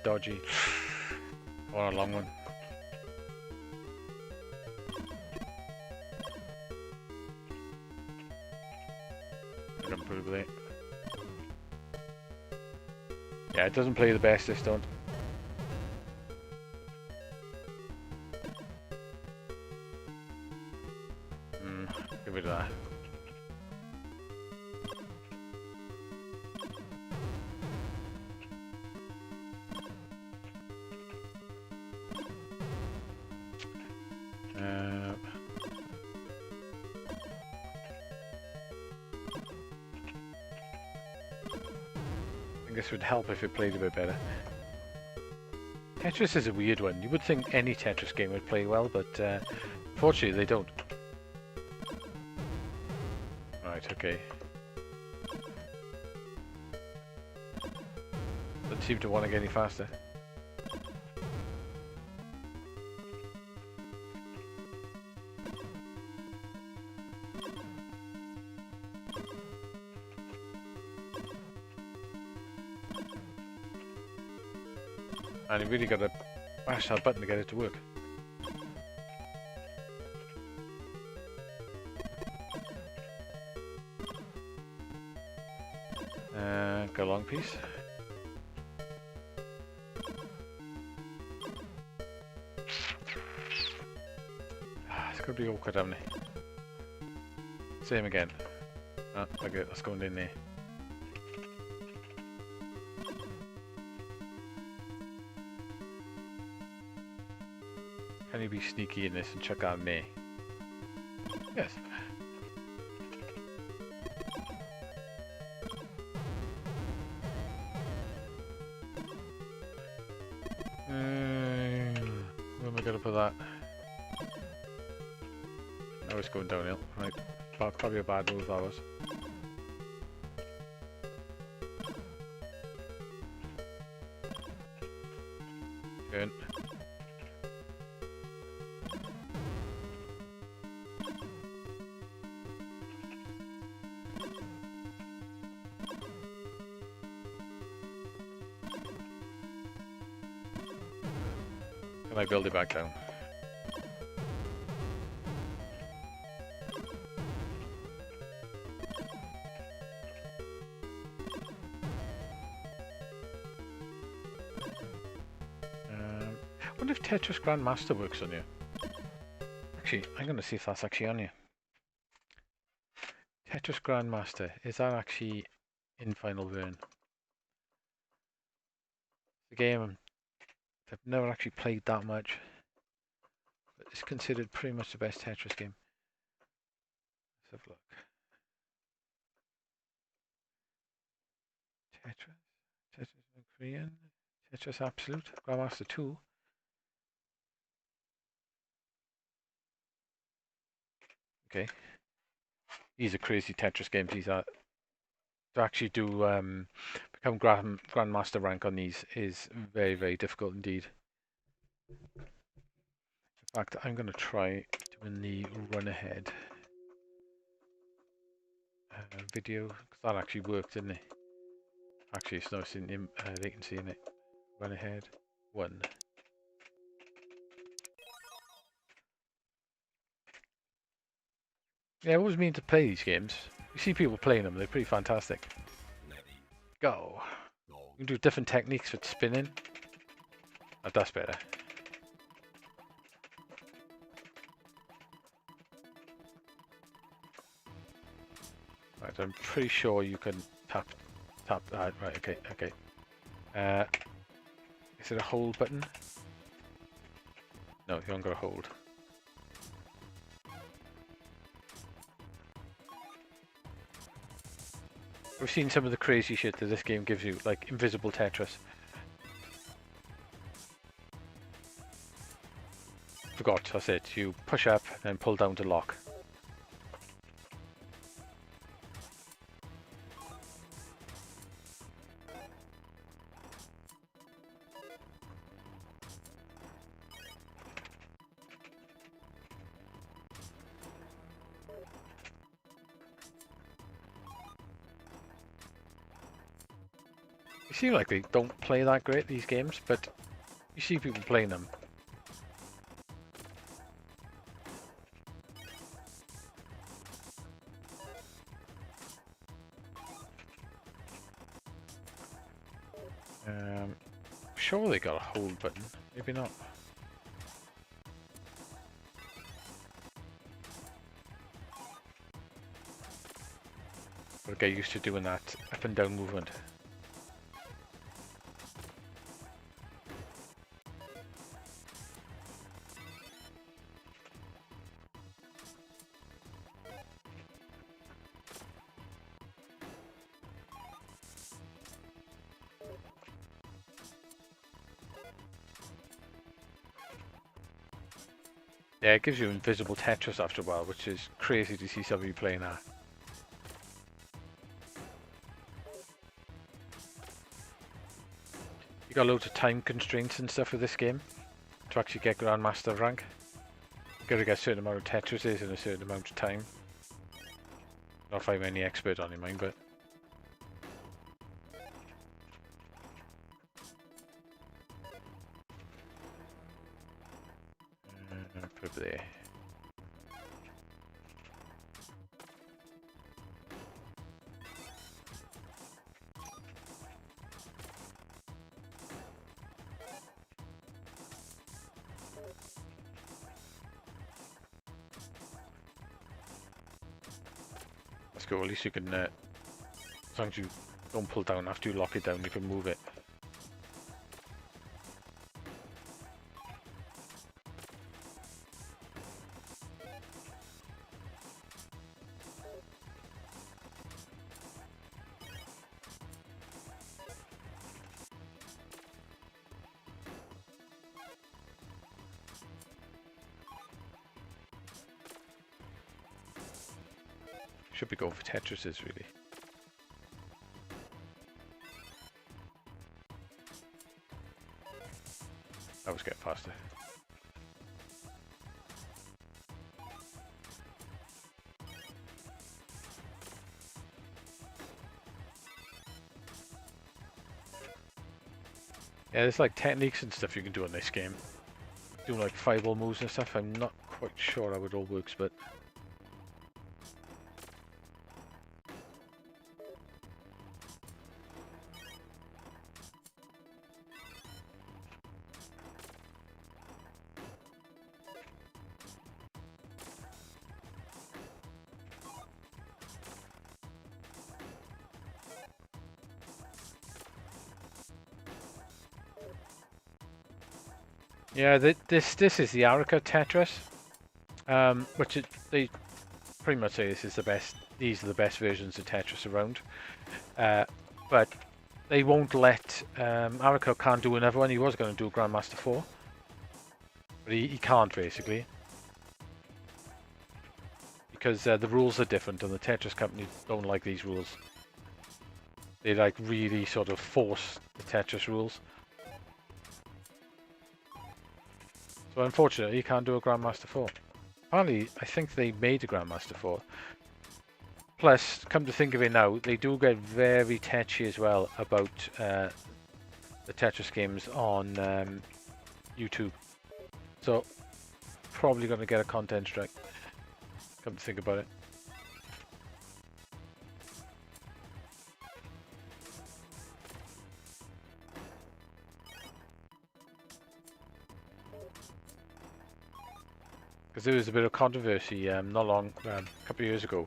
dodgy. Or a long one. I can put it. Yeah, it doesn't play the best, this don't. Get rid of that. I guess it would help if it played a bit better. Tetris is a weird one. You would think any Tetris game would play well, but unfortunately they don't. Right, okay. Doesn't seem to want to get any faster. And you really got to mash that button to get it to work. Got a long piece. It's gonna be awkward, haven't it? Same again. Ah, okay, that's going in there. Can you be sneaky in this and check out me? Yes. Where am I going to put that? Now it's going downhill. Right. Probably a bad move, that was. Good. Can I build it back down? I wonder if Tetris Grandmaster works on you. Actually, I'm going to see if that's actually on you. Tetris Grandmaster, is that actually in Final Burn? The game I've never actually played that much, but it's considered pretty much the best Tetris game. Let's have a look. Tetris Korean, Tetris Absolute, Grandmaster 2. Okay. These are crazy Tetris games. These are to actually do become Grandmaster rank on these is very, very difficult indeed. In fact, I'm going to try doing the run ahead video because that actually worked, didn't it? Actually, it's nice in latency in it. Run ahead 1. Yeah, I always mean to play these games. You see people playing them; they're pretty fantastic. Go. You can do different techniques for spinning. Oh, that's better. Right, I'm pretty sure you can tap. Right, okay. Is it a hold button? No, you haven't got a hold. We've seen some of the crazy shit that this game gives you, like invisible Tetris. Forgot, that's it. You push up and pull down to lock. They seem like they don't play that great, these games, but you see people playing them. Sure they got a hold button, maybe not. Gotta get used to doing that up and down movement. Yeah, it gives you invisible Tetris after a while, which is crazy to see somebody playing that. You got loads of time constraints and stuff with this game to actually get Grandmaster rank. You gotta get a certain amount of Tetrises in a certain amount of time. Not if I'm any expert on it, mind, but over there. Let's go. At least you can, as long as you don't pull down after you lock it down, you can move it. Should be going for Tetrises, really. I was getting faster. Yeah, there's like techniques and stuff you can do in this game. Doing like fireball moves and stuff. I'm not quite sure how it all works, but yeah, this is the Arica Tetris, which they pretty much say this is the best. These are the best versions of Tetris around, but they won't let Arica can't do another one. He was going to do a Grandmaster 4, but he can't basically because the rules are different, and the Tetris company don't like these rules. They like really sort of force the Tetris rules. So unfortunately, you can't do a Grandmaster 4. Apparently, I think they made a Grandmaster 4. Plus, come to think of it now, they do get very tetchy as well about the Tetris games on YouTube. So, probably going to get a content strike. Come to think about it. Because there was a bit of controversy not long, a couple of years ago,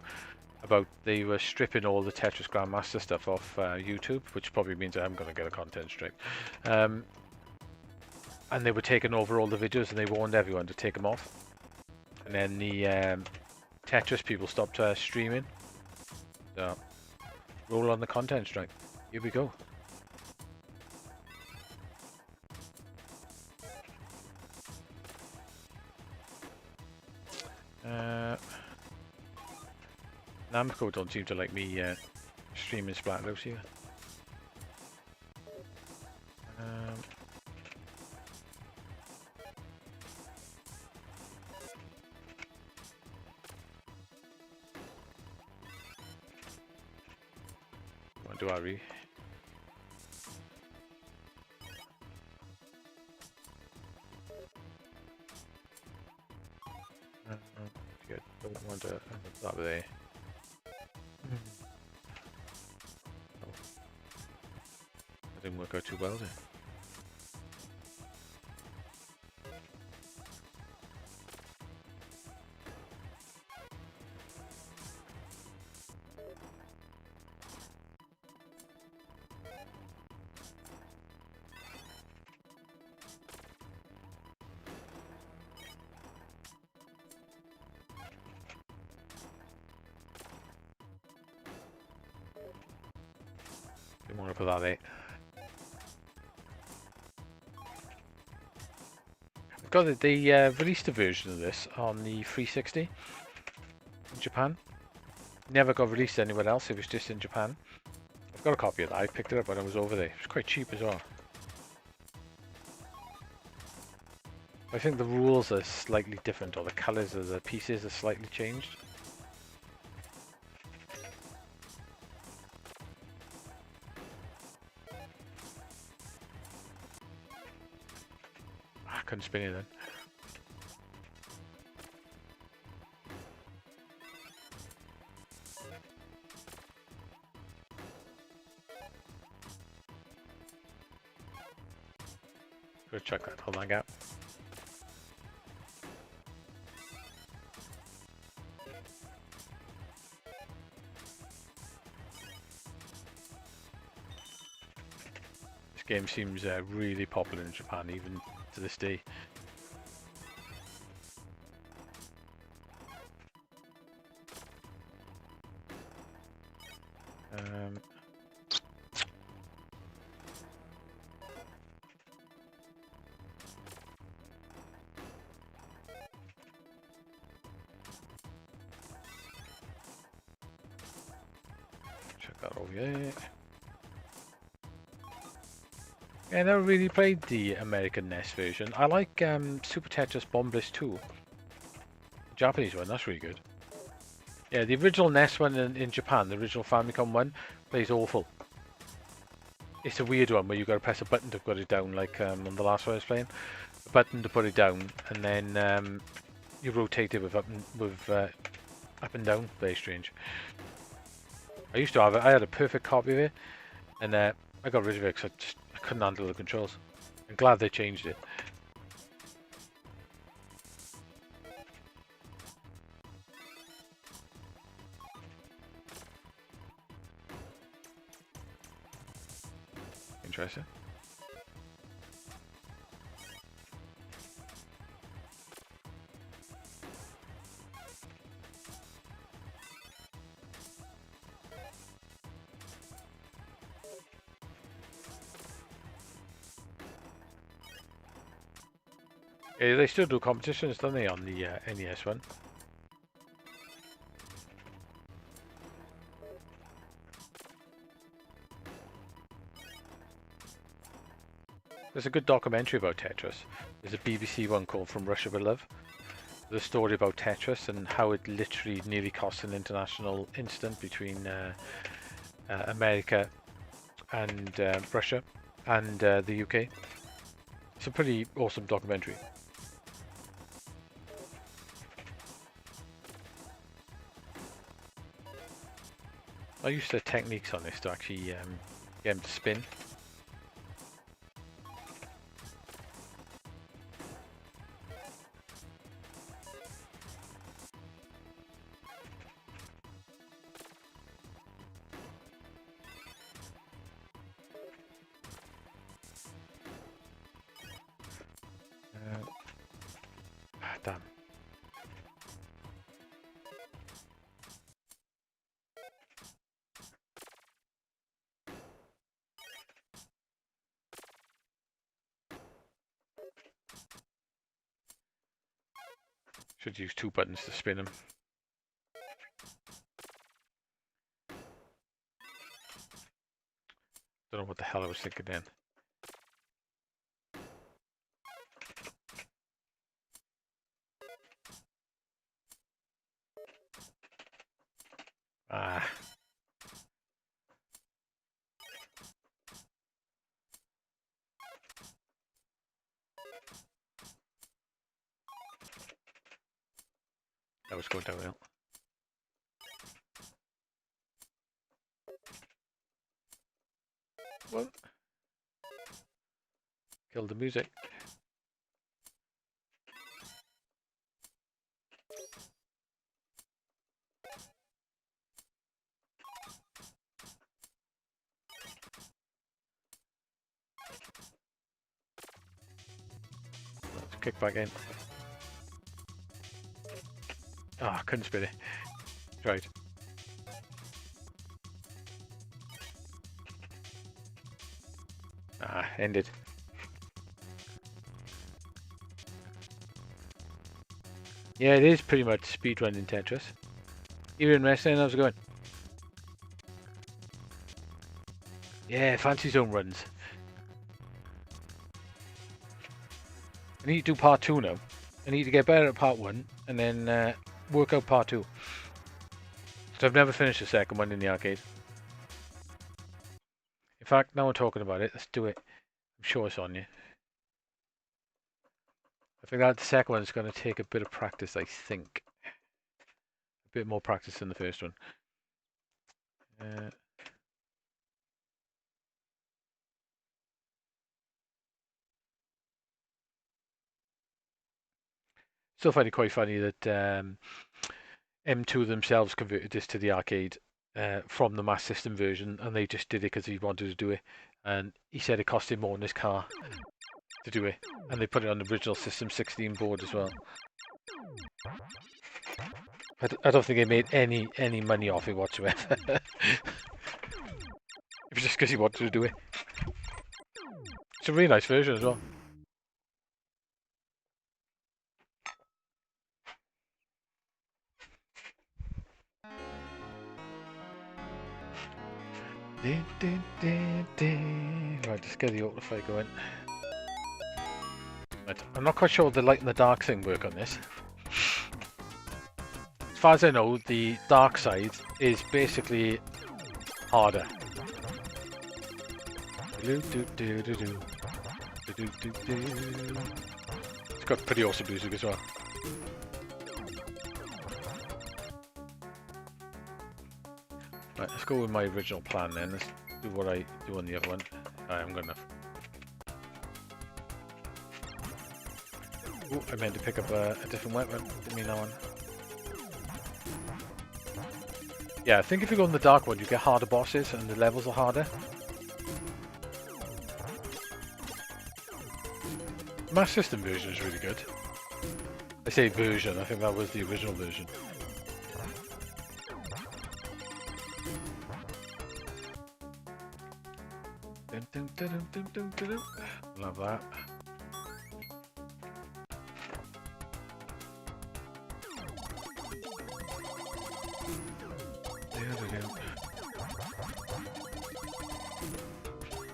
about they were stripping all the Tetris Grandmaster stuff off YouTube, which probably means I'm going to get a content strike. And they were taking over all the videos, and they warned everyone to take them off. And then the Tetris people stopped streaming. So, roll on the content strike. Here we go. Namco don't seem to like me streaming Splatterhouse here. What do I read? Good. Don't want to that there. That didn't work out too well then. Didn't want to put that there. Got it. They released a version of this on the 360 in Japan. Never got released anywhere else. It was just in Japan. I've got a copy of that. I picked it up when I was over there. It was quite cheap as well. I think the rules are slightly different, or the colours of the pieces are slightly changed. I couldn't spin it then. Go check that whole thing out. This game seems really popular in Japan, even to this day. Check that over here. Yeah, I never really played the American NES version. I like Super Tetris Bomb Bliss 2. The Japanese one, that's really good. Yeah, the original NES one in Japan, the original Famicom one, plays awful. It's a weird one where you got to press a button to put it down, like on the last one I was playing. A button to put it down, and then you rotate it with up and down. Very strange. I used to have it. I had a perfect copy of it, and I got rid of it because I couldn't handle the controls. I'm glad they changed it. Interesting. Yeah, they still do competitions, don't they, on the NES one? There's a good documentary about Tetris. There's a BBC one called From Russia with Love. The story about Tetris and how it literally nearly cost an international incident between America and Russia and the UK. It's a pretty awesome documentary. I used the techniques on this to actually get him to spin. Damn. Should use 2 buttons to spin them. Don't know what the hell I was thinking then. Ah. That was going downhill. What? Killed the music. Let's kick back in. Ah, oh, couldn't spin it. Tried. Ah, ended. Yeah, it is pretty much speedrunning Tetris. Even in wrestling, how's it going? Yeah, fancy zone runs. I need to do part 2 now. I need to get better at part 1 and then work out part 2. So I've never finished the second one in the arcade. In fact, now we're talking about it, let's do it. I'm sure it's on you. I think that the second one is going to take a bit of practice, I think. A bit more practice than the first one. Still find it quite funny that M2 themselves converted this to the arcade from the Master System version, and they just did it because he wanted to do it. And he said it cost him more in his car to do it, and they put it on the original System 16 board as well. I don't think they made any money off it whatsoever. It was just because he wanted to do it. It's a really nice version as well. Right, just get the autofire going. Right, I'm not quite sure the light and the dark thing work on this. As far as I know, the dark side is basically harder. It's got pretty awesome music as well. Right, let's go with my original plan then. Let's do what I do on the other one. Alright, I'm good enough. Oh, I meant to pick up a different weapon. Didn't mean that one. Yeah, I think if you go on the dark one, you get harder bosses and the levels are harder. The Master System version is really good. I say version, I think that was the original version. Love that.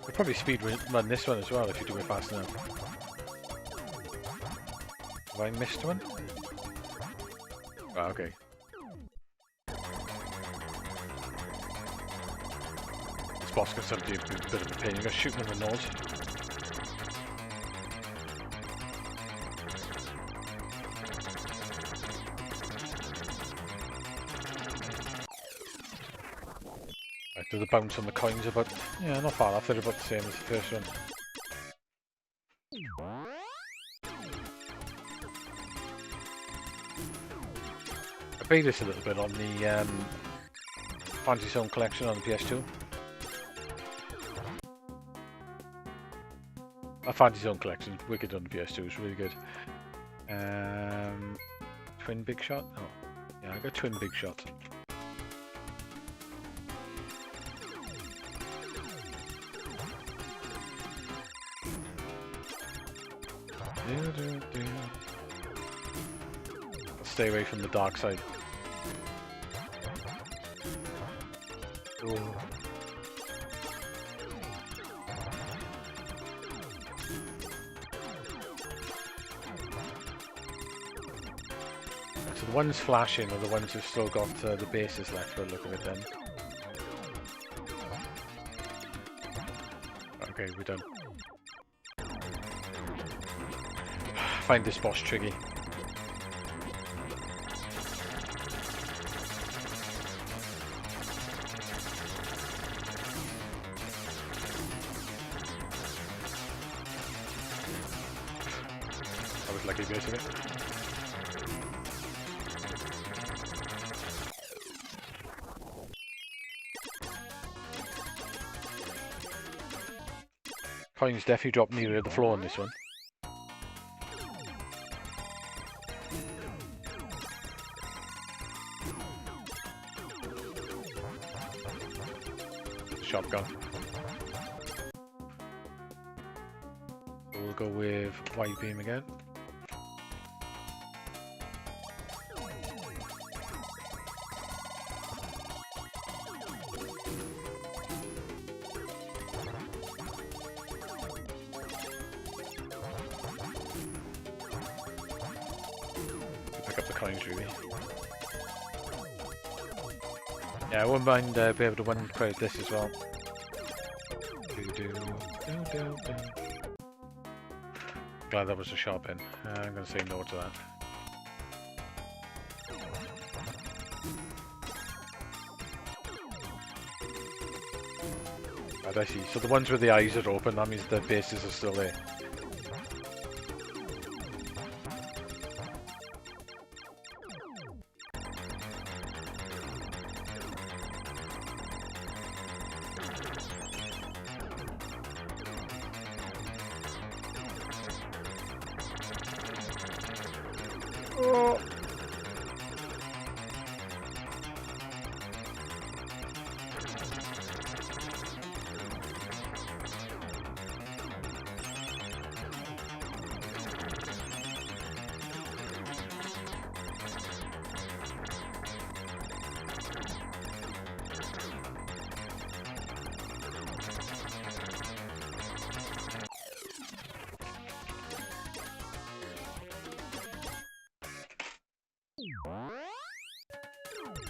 You'll probably speed run this one as well if you do it fast enough. Have I missed one? Oh, okay. This boss can sometimes be a bit of a pain. You're going to shoot them in the nose. Right, do the bounce on the coins about... Yeah, not far off. They're about the same as the first one. I played this a little bit on the Fantasy Zone collection on the PS2. A Fantasy Zone collection, wicked on the PS2, it's really good. Twin Big Shot? Oh, yeah, I got Twin Big Shot. Stay away from the dark side. Oh. So the ones flashing are the ones who've still got the bases left for a look at it then. Okay, we're done. Find this boss tricky. I was lucky bit of it. Coins definitely drop nearer the floor on this one. Shotgun. We'll go with wide beam again. Pick up the coins really. Yeah, I wouldn't mind being able to one credit this as well. Glad that was a sharp end. I'm going to say no to that. Right, I see. So the ones with the eyes are open, that means the bases are still there. Oh.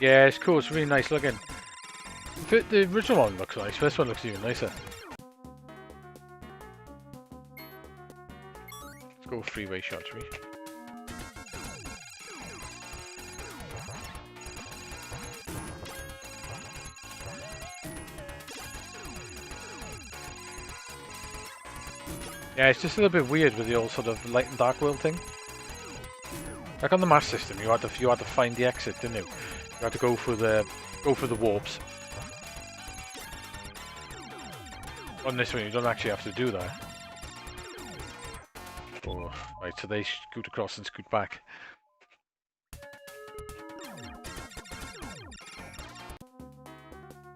Yeah, it's cool. It's really nice looking. The original one looks nice. This one looks even nicer. Let's go freeway shot, shall we? Yeah, it's just a little bit weird with the old sort of light and dark world thing. Like on the Master System, you had to find the exit, didn't you? You had to go for the warps. On this one, you don't actually have to do that. Oh, right, so they scoot across and scoot back.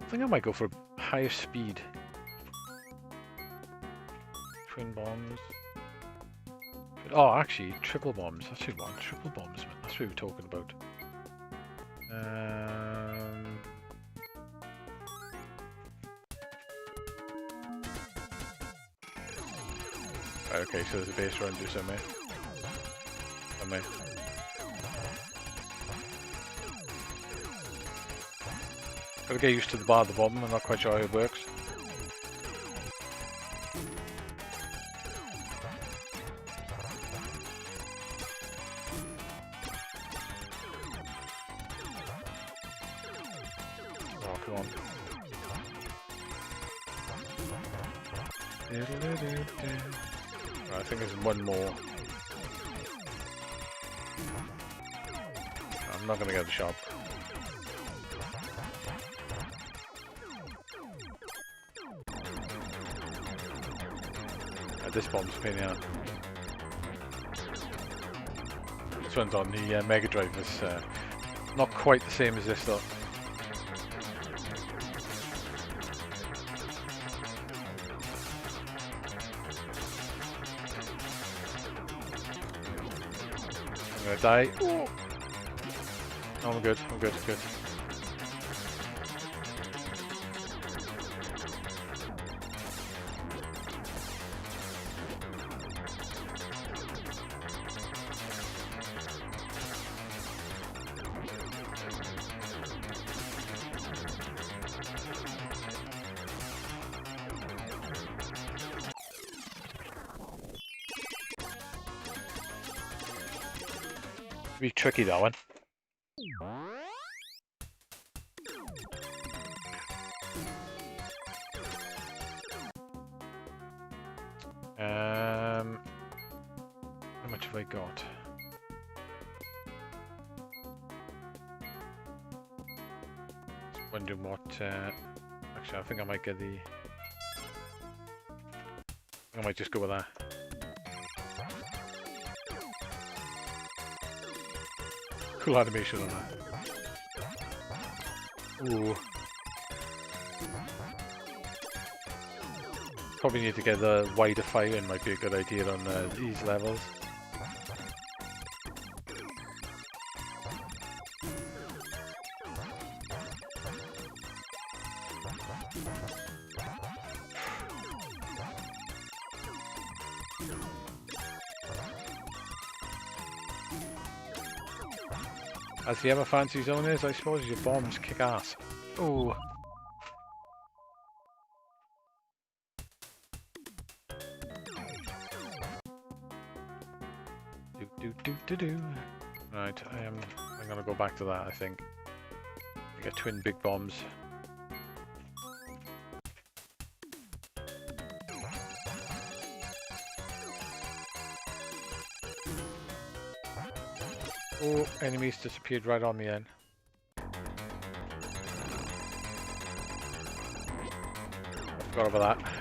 I think I might go for higher speed. Twin bombs. Oh, actually, triple bombs. That's what we want. Triple bombs, man. That's what we were talking about. Right, okay, so there's a base run just somewhere. Gotta get used to the bar of the bomb. I'm not quite sure how it works. Oh, come on. Right, I think there's one more. I'm not gonna get the shop. This bomb's a pain in the ass. This one's on the Mega Drive. It's not quite the same as this though. I'm gonna die. Oh, I'm good. I'm good. Good. Be tricky that one. How much have I got? Just wondering what. Actually, I think I might get the. I might just go with that. Cool animation on that. Ooh. Probably need to get the wider firing, might be a good idea on these levels. As the other fancy zone is, I suppose your bombs kick ass. Ooh. Do. Right, I'm gonna go back to that, I think. We get twin big bombs. Oh, enemies disappeared right on me then. I forgot about that.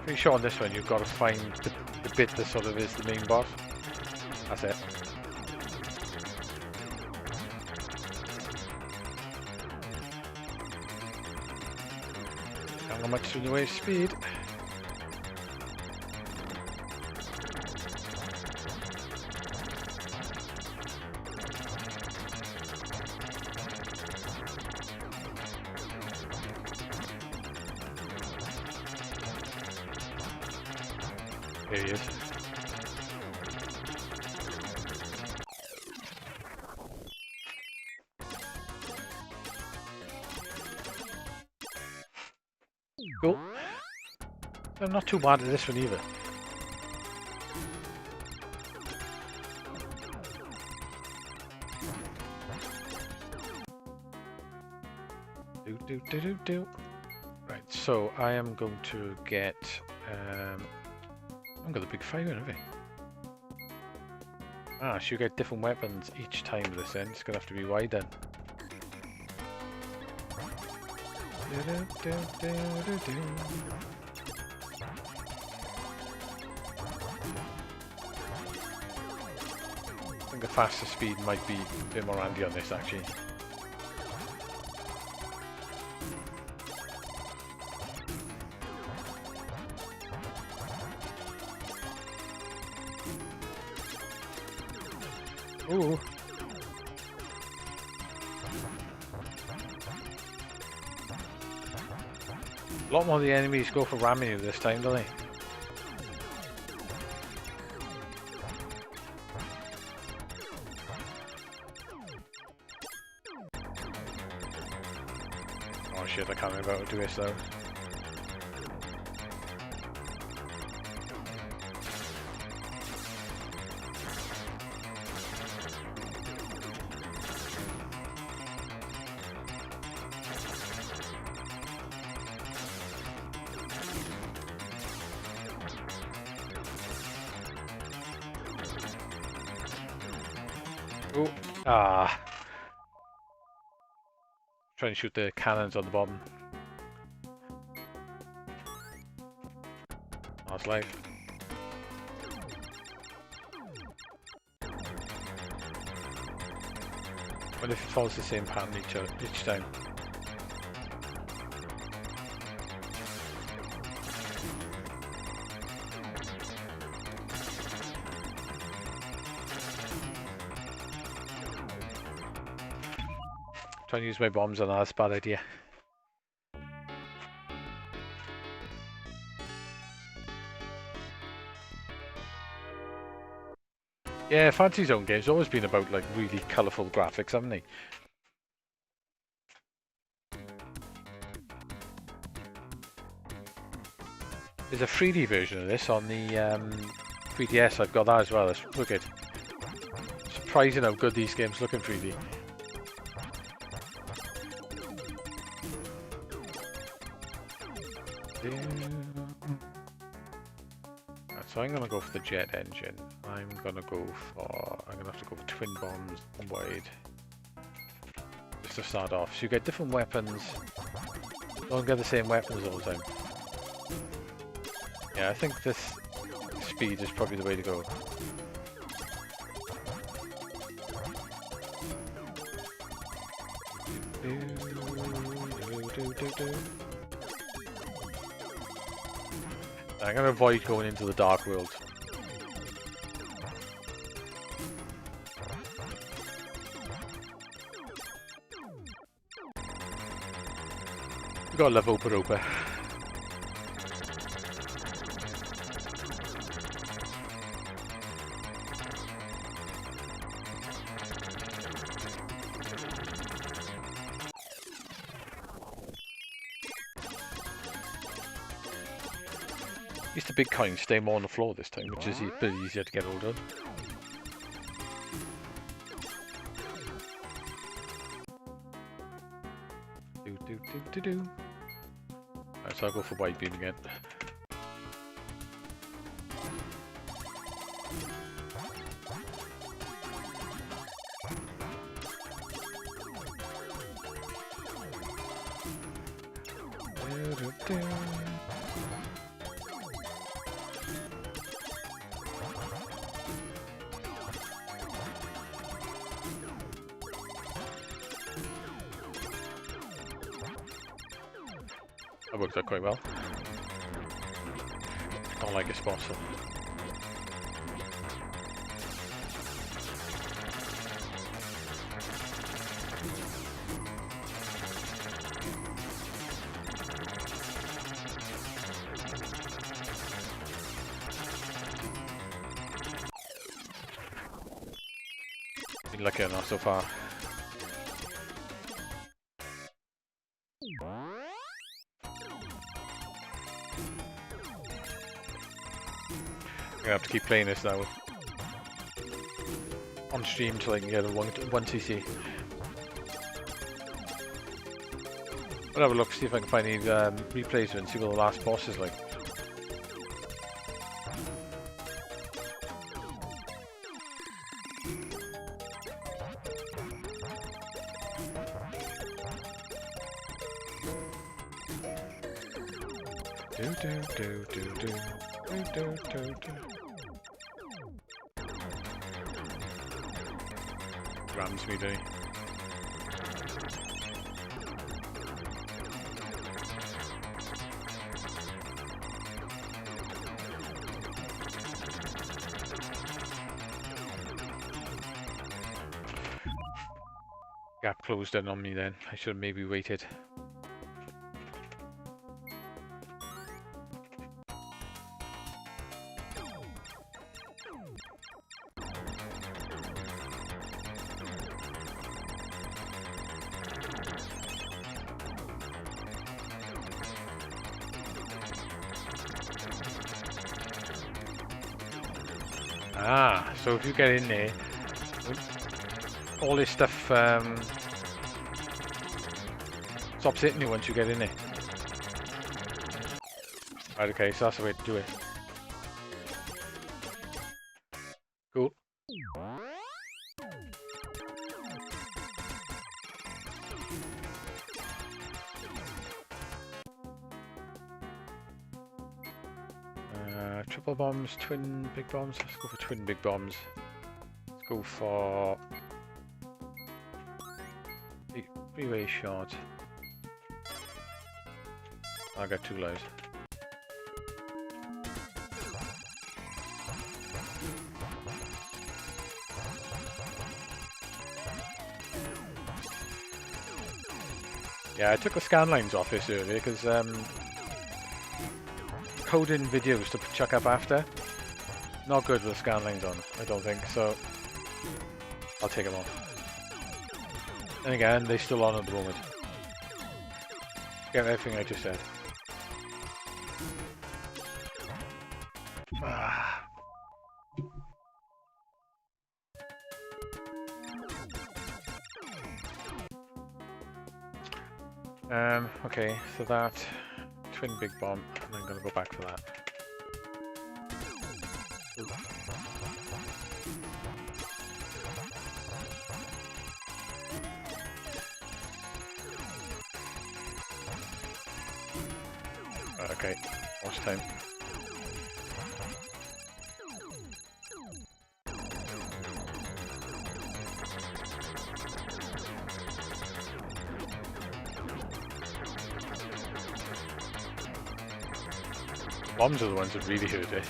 Pretty sure on this one you've got to find the bit that sort of is the main boss. That's it. Can't go much in the way of speed. There he is. Cool. I'm not too bad at this one either. Do. Right, so I am going to get I've got the big fire in, have I? Ah, so you get different weapons each time with this end. It's gonna have to be wide then. I think a faster speed might be a bit more handy on this actually. Ooh. A lot more of the enemies go for ramming you this time, don't they? Oh shit, I can't remember how to do this though. Oh, ah. Trying to shoot the cannons on the bottom. Last life. What if it follows the same pattern each time? Trying to use my bombs on that, that's a bad idea. Yeah, Fantasy Zone games always been about like really colourful graphics, haven't they? There's a 3D version of this on the 3DS. I've got that as well. It's wicked. Surprising how good these games look in 3D. So I'm gonna go for the jet engine. I'm gonna have to go for twin bombs wide. Just to start off. So you get different weapons. Don't get the same weapons all the time. Yeah, I think this speed is probably the way to go. I'm going to avoid going into the dark world. We've got to love Opa Opa. At least the big coins stay more on the floor this time, which is a bit easier to get hold of. Right, so I'll go for wide beam again. That worked out quite well. Not like a spot, so. Been lucky enough so far. I'm gonna have to keep playing this now on stream till I can get a 1cc. I'll have a look, see if I can find any replays and see what the last boss is like. Rams me, doing. Gap closed in on me then. I should have maybe waited. Ah, so if you get in there, all this stuff stops hitting you once you get in there. Right, okay, so that's the way to do it. Cool. Triple bombs, twin big bombs. Let's go for twin big bombs. Let's go for three-way shot. I got 2 lives. Yeah, I took the scan lines off this earlier because coding videos to chuck up after, not good with the scan lines on, I don't think, so I'll take them off. And again, they're still on at the moment. Get everything I just said. Okay, so that twin big bomb, and I'm going to go back for that. Ooh. Okay, watch time. Bombs are the ones that really hurt it.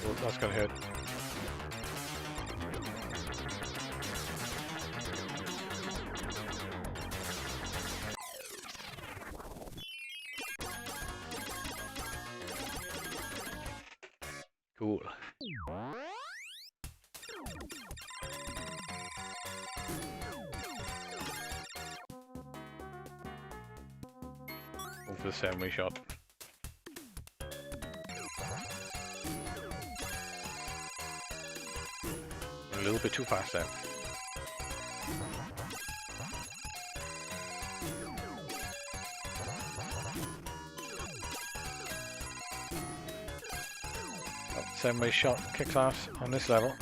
Oh, that's gonna hurt. Cool. For the 7-way shot. A little bit too fast there. Oh, 7-way shot kicks ass on this level.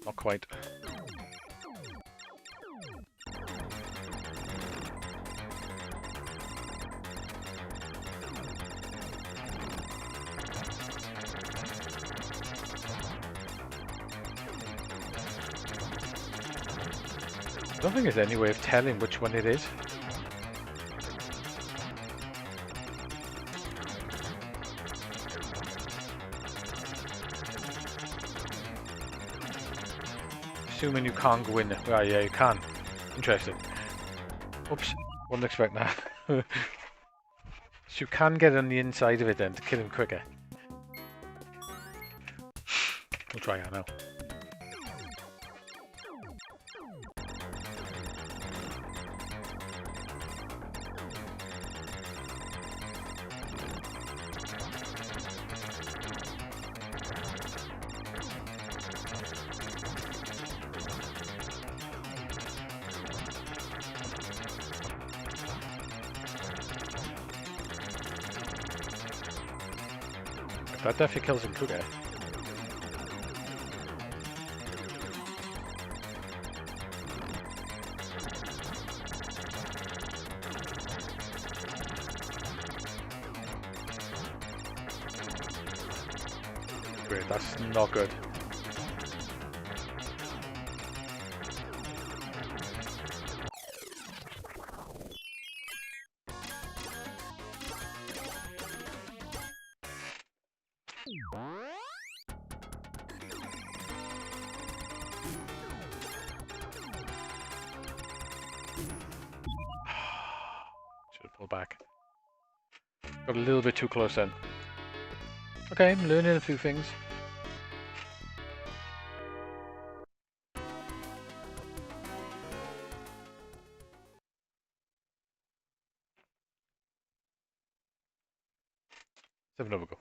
Not quite. I don't think there's any way of telling which one it is. Assuming you can't go in there. Oh, yeah, you can. Interesting. Oops, wasn't expecting that. So you can get on the inside of it then to kill him quicker. We'll try that now. That definitely kills him quicker. Great, that's not good. Should have pulled back. Got a little bit too close then. Okay, I'm learning a few things. Let's have another go.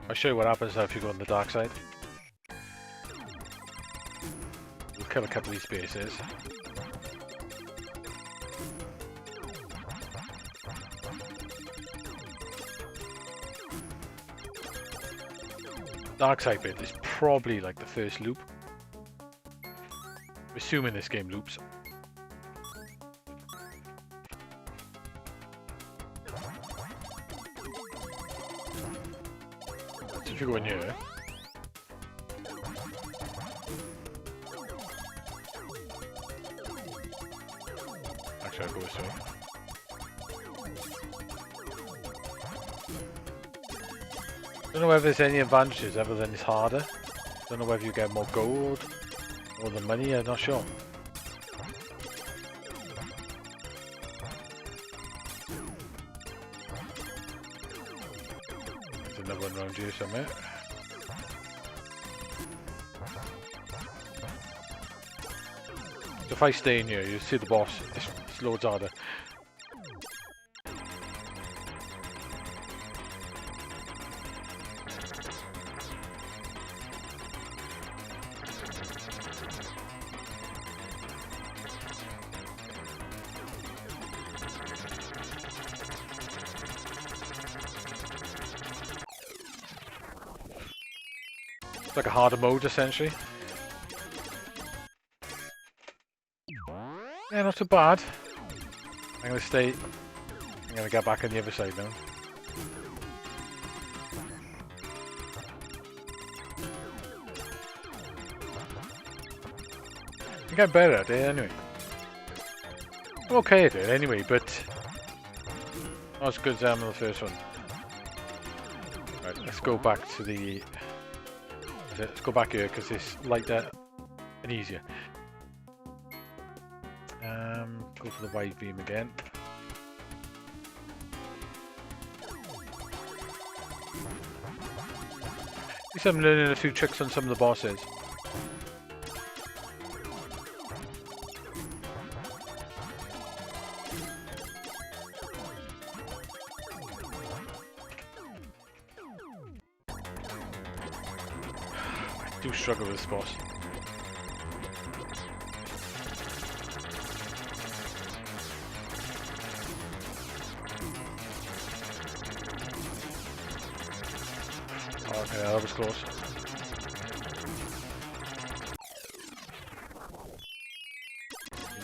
I'll show you what happens now if you go on the dark side. We'll kill a couple of these bases. Dark side bit is probably like the first loop. Assuming this game loops. So if you go in here. Actually, I'll go this way. Don't know whether there's any advantages other than it's harder. Don't know whether you get more gold or the money, I'm not sure. There's another one around here somewhere. So if I stay in here, you see the boss, it's loads harder. Like a harder mode, essentially. Yeah, not too bad. I'm gonna stay. I'm gonna get back on the other side now. I'm getting better at it anyway. I'm okay at it anyway, but not as good as I am on the first one. Right, let's go back to the. Let's go back here because it's lighter and easier. Go for the wide beam again. At least I'm learning a few tricks on some of the bosses. I do struggle with this boss. Yeah, that was close.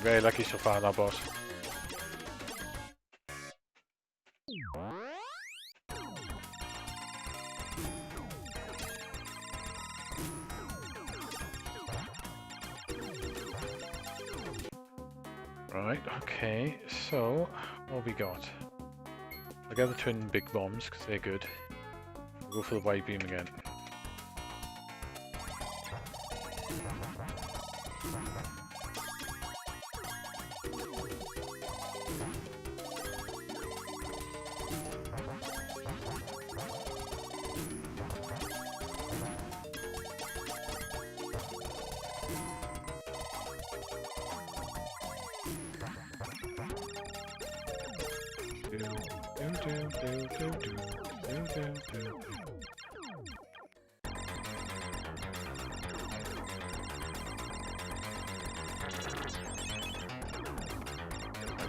Very lucky so far, that boss. Right, okay, so what we got? I got the twin big bombs because they're good. We'll go for the wide beam again.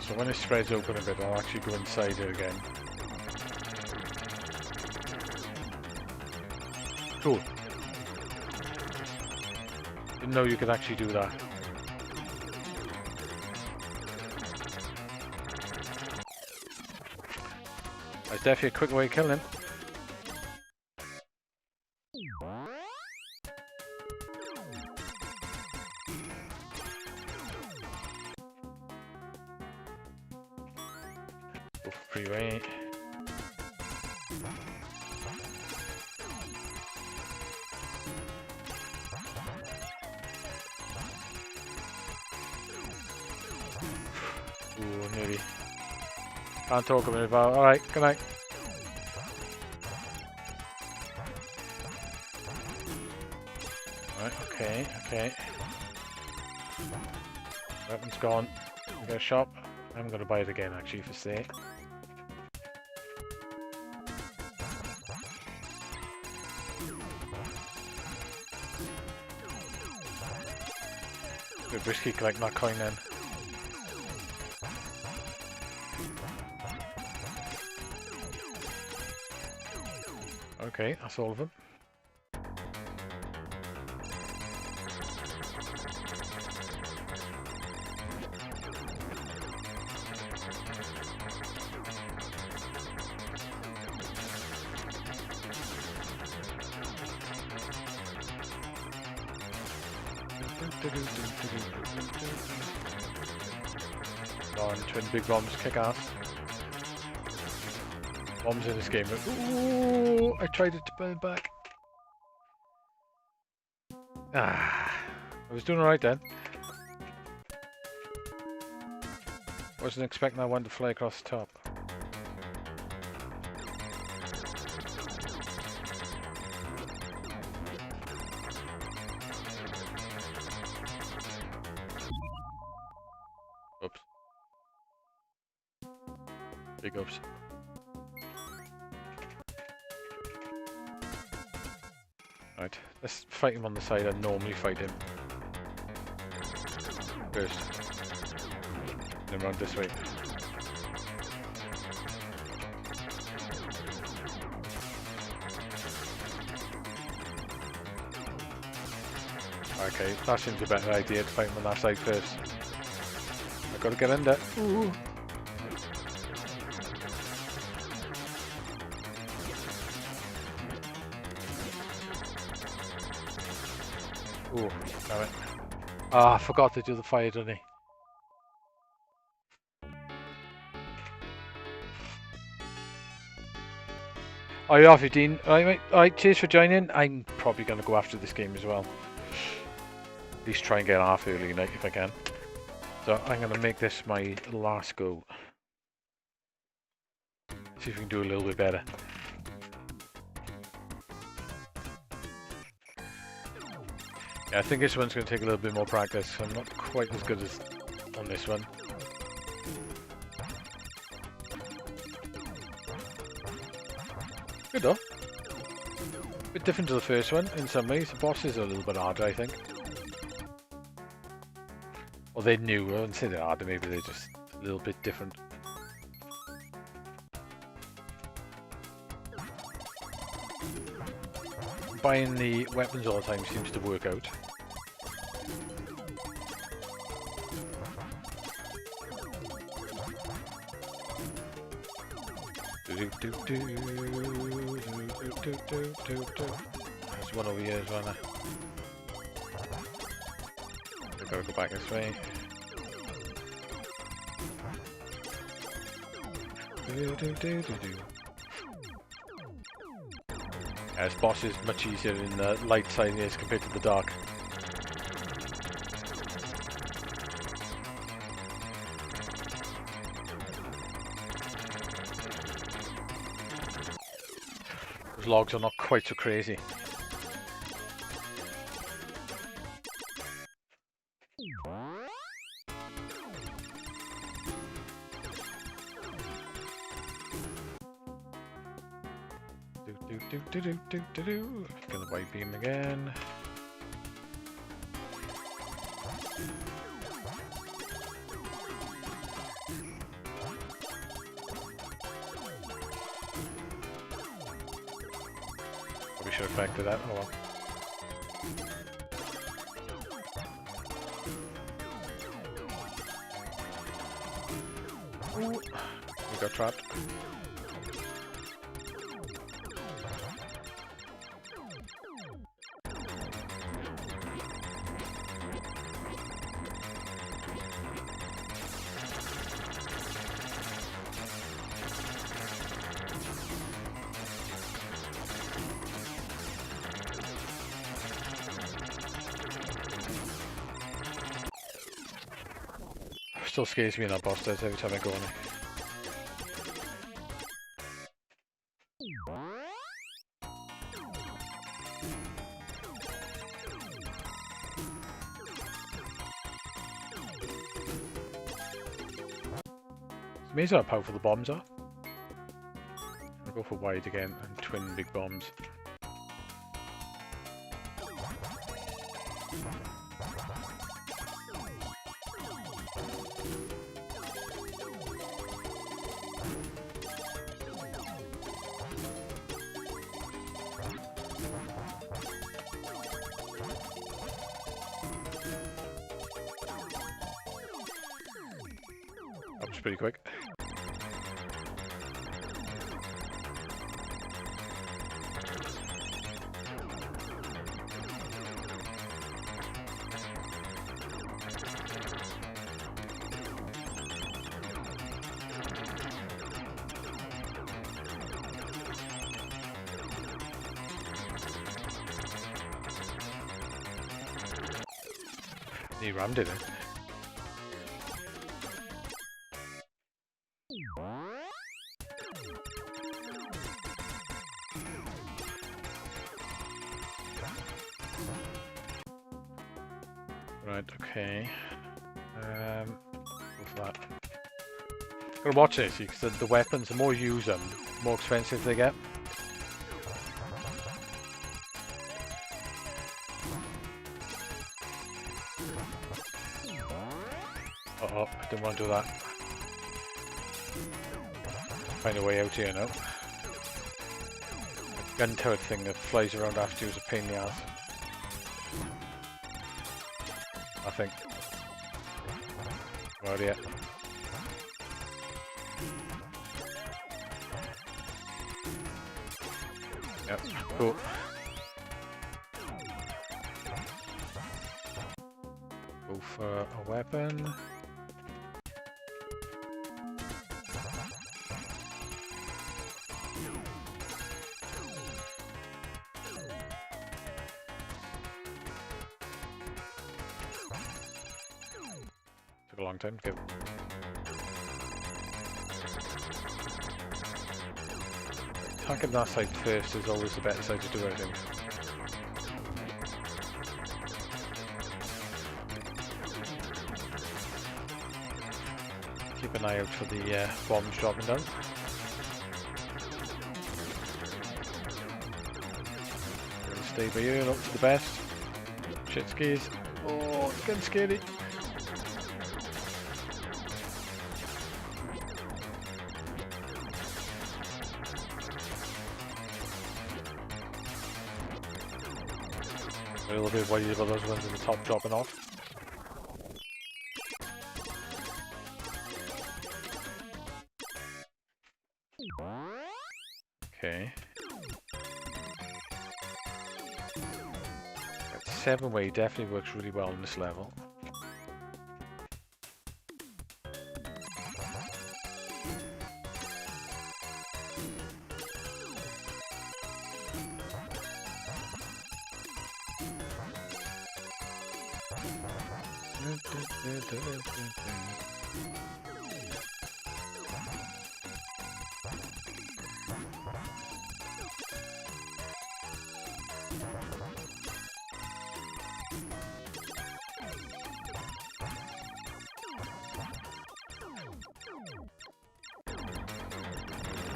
So when it spreads open a bit, I'll actually go inside it again. Cool. Didn't know you could actually do that. That's definitely a quick way of killing him. Go for freeway. Ooh, nearly. Can't talk about it. Alright, good night. Right, okay. Weapon's gone. We got a shop. I'm gonna buy it again actually for stay. Bit risky collecting that coin then. Okay, that's all of them. On twin big bombs, kick ass. Bombs in this game. Ooh, I tried it to burn back. Ah, I was doing alright then. Wasn't expecting that one to fly across the top. Oops. Big oops. Right, let's fight him on the side I normally fight him. First. Then round this way. Okay, that seems a better idea to fight him on that side first. I've got to get under. Ooh. Ooh, damn it. Ah, I forgot to do the fire, didn't I? Alright, off you, Dean. Alright, mate. Alright, cheers for joining. I'm probably going to go after this game as well. At least try and get half early tonight if I can. So I'm going to make this my last go. See if we can do a little bit better. Yeah, I think this one's going to take a little bit more practice. I'm not quite as good as on this one. Good though. Bit different to the first one in some ways. The bosses are a little bit harder, I think. Or they're new. I wouldn't say they're harder. Maybe they're just a little bit different. buying the weapons all the time seems to work out. There's one over here as well now. We've got to go back this way. This boss is much easier in the light side as compared to the dark. Those logs are not quite so crazy. Get the white beam again. Probably should have factored that. Oh well. Ooh, we got trapped. Still scares me in that boss does every time I go on it. It's amazing how powerful the bombs are. I'll go for wide again and twin big bombs. That was pretty quick. He rammed it in. Right, okay. Go for that. Gotta watch this, because the weapons, the more you use them, the more expensive they get. Uh-oh, I didn't want to do that. Find a way out here now. The gun turret thing that flies around after you is a pain in the ass. I think. Right, yeah. Yep, cool. Go for a weapon. Took a long time to get. Attacking that side first is always the better side to do, I think. Keep an eye out for the bombs dropping down. Gonna stay by here, look for the best. Shit skis. Oh, it's getting scary. A little bit worried about those ones in the top dropping off. Okay. That 7-way definitely works really well in this level.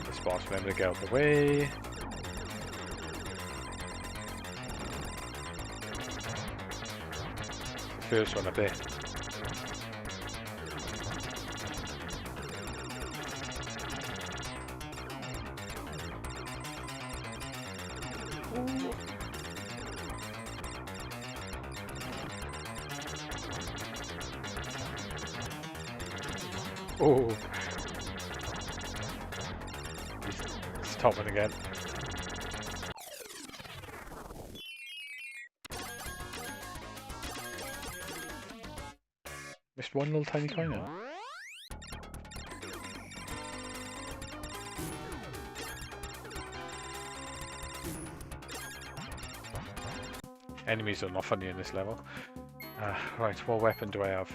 This boss member to get out of the way. The first one up there. Oh, it's top one again. Missed one little tiny coin now. Enemies are not funny in this level. Right, what weapon do I have?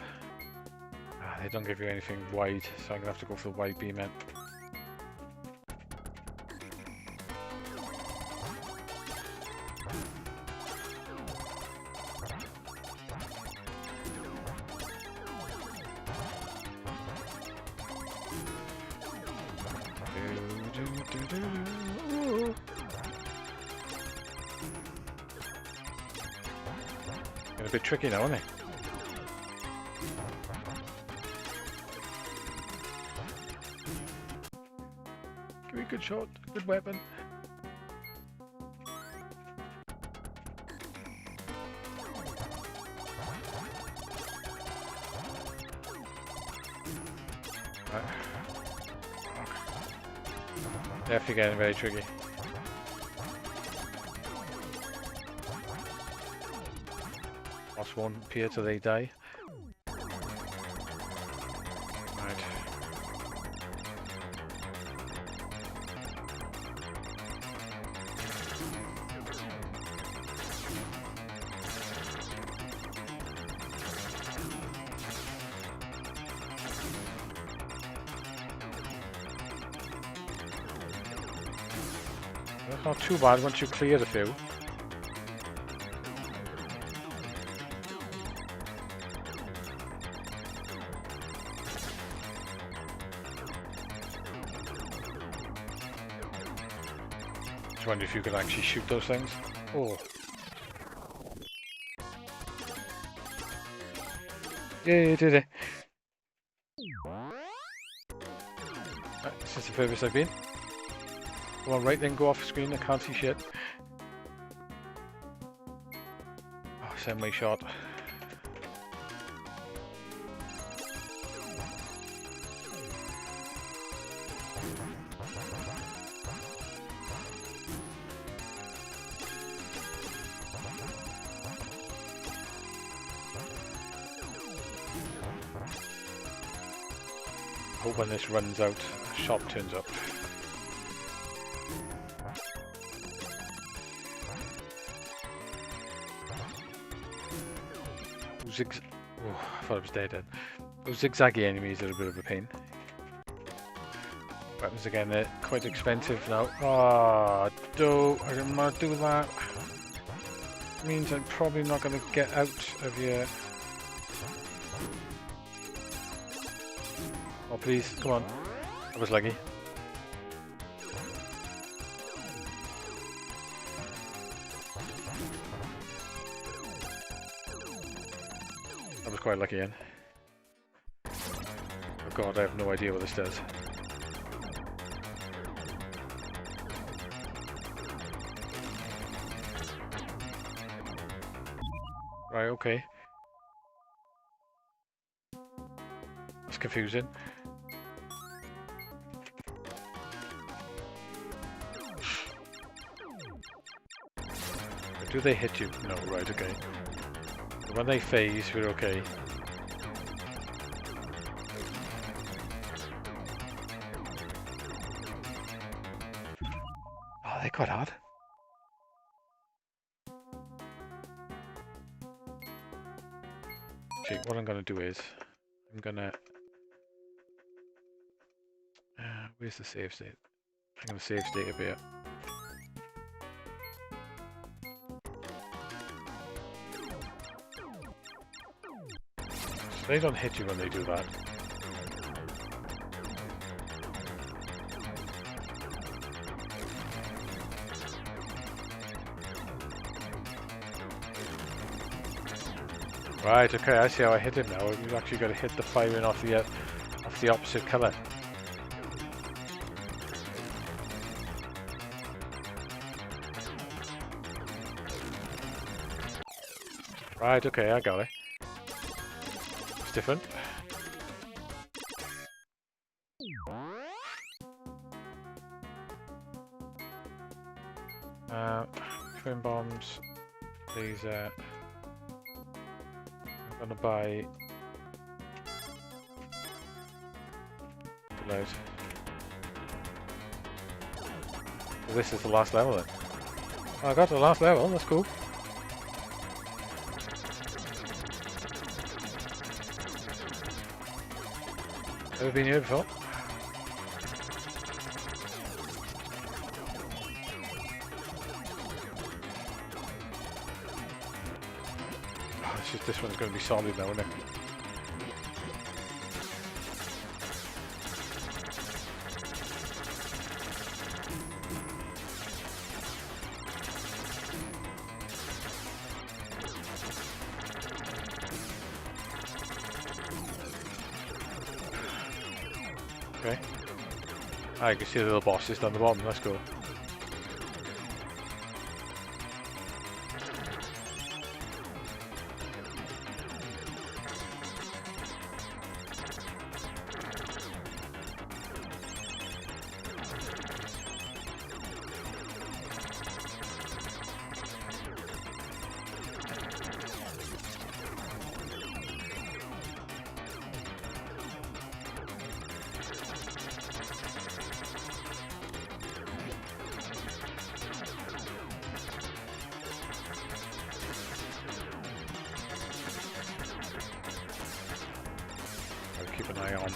They don't give you anything wide, so I'm gonna have to go for the wide beam then. Getting a bit tricky now, isn't it? Give me a good shot, good weapon. Right. Definitely getting very tricky. Boss won't appear till they die. Right. That's not too bad once you clear the few. I wonder if you could actually shoot those things. Oh. Yeah, you did it. Right, this is the furthest I've been. Come on, right then, go off screen, I can't see shit. Oh, send my shot. Hope when this runs out, a shop turns up. Oh, I thought I was dead then. Those zigzaggy enemies are a bit of a pain. Weapons again, they're quite expensive now. Oh, I didn't want to do that. Means I'm probably not going to get out of here. Oh please, come on. I was lucky. I was quite lucky in. Oh god, I have no idea what this does. Right, okay. It's confusing. Do they hit you? No, right, okay. When they phase, we're okay. Oh, they're quite hard. Okay, what I'm going to do is, I'm going to... where's the save state? I'm going to save state a bit. So they don't hit you when they do that. Right, okay, I see how I hit him now. You've actually got to hit the firing off the opposite colour. Right, okay, I got it. It's different. Twin bombs. These I'm gonna buy loads. Well, this is the last level then. Oh, I got to the last level, that's cool. Ever been here before? Oh, it's just this one's going to be solid now, isn't it? Okay. I can see the little bosses down the bottom, let's go. Keep an eye on.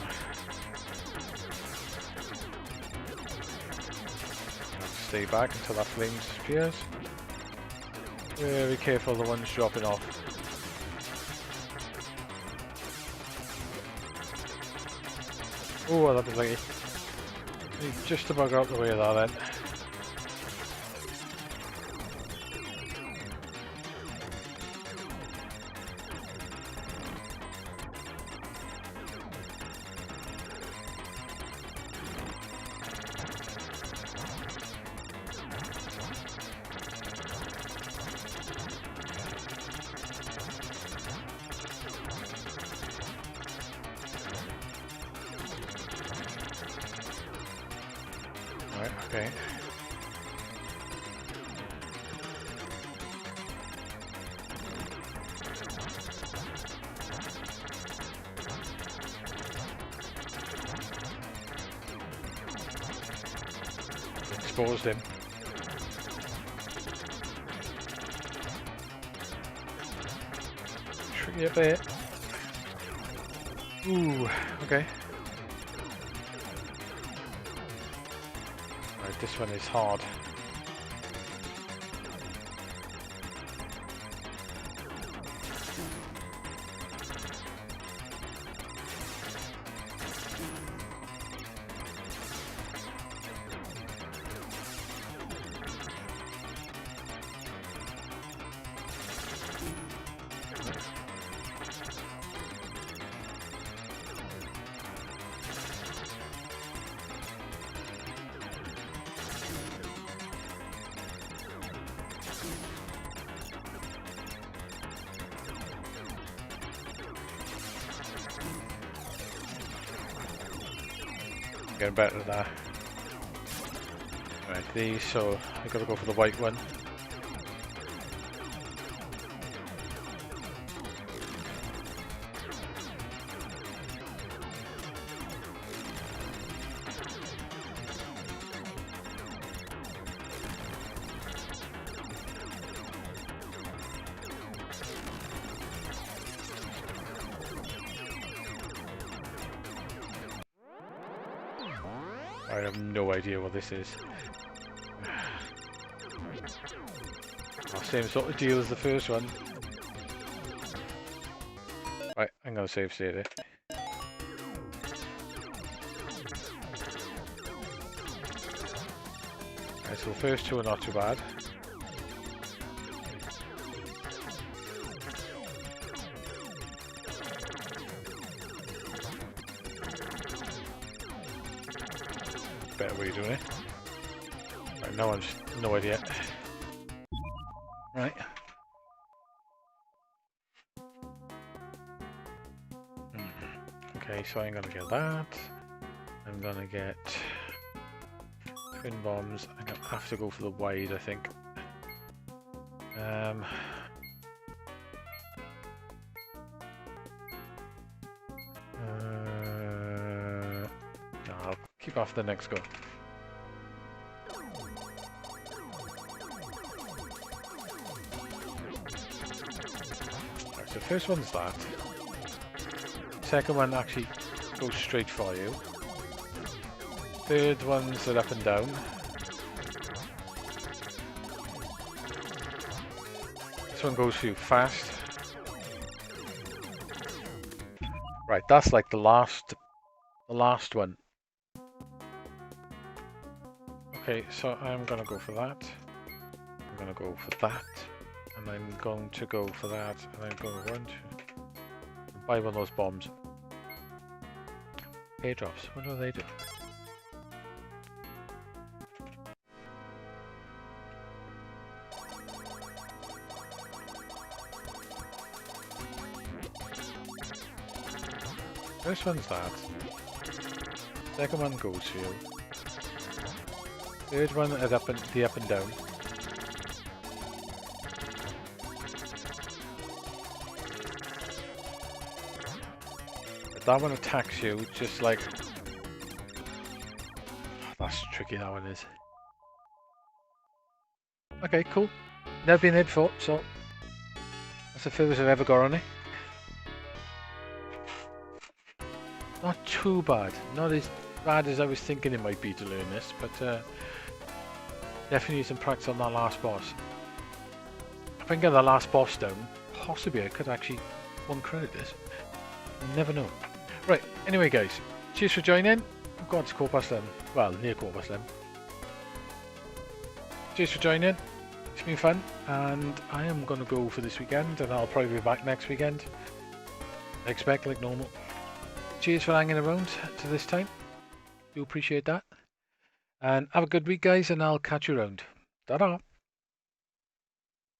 Stay back until that flame disappears. Very careful, the ones dropping off. Oh, that was lucky. You just about got out the way of that then. Right, okay. Exposed him. Tricky a bit. Ooh, okay. Right, this one is hard. Getting better at that. Right, these, so I gotta go for the white one. I have no idea what this is. Same sort of deal as the first one. Right, I'm gonna save state it. Right, so the first two are not too bad. Better way of doing it. Right, now I'm just no idea. Right. Okay, so I'm gonna get that. I'm gonna get twin bombs. I'm gonna have to go for the wide, I think. I'll keep off the next go. Right, so first one's that. Second one actually goes straight for you. Third one's are up and down. This one goes for you fast. Right, that's like the last one. Okay, so I'm gonna go for that. I'm gonna go for that. And I'm going to go for that. And I'm going to run to buy one of those bombs. Airdrops, what do they do? First one's that. Second one goes for you. Third one is up and down. That one attacks you just like... That's tricky, that one is. Okay, cool. Never been hit before, so that's the furthest I've ever got on it. Not too bad. Not as bad as I was thinking it might be to learn this, but definitely need some practice on that last boss. If I can get the last boss down, possibly I could actually one credit this. You never know. Right, anyway guys, cheers for joining. I've gone to 11:15. Well, near 11:15. Cheers for joining. It's been fun, and I am going to go for this weekend, and I'll probably be back next weekend. I expect, like normal. Cheers for hanging around to this time. Do appreciate that. And have a good week, guys, and I'll catch you around. Ta-da!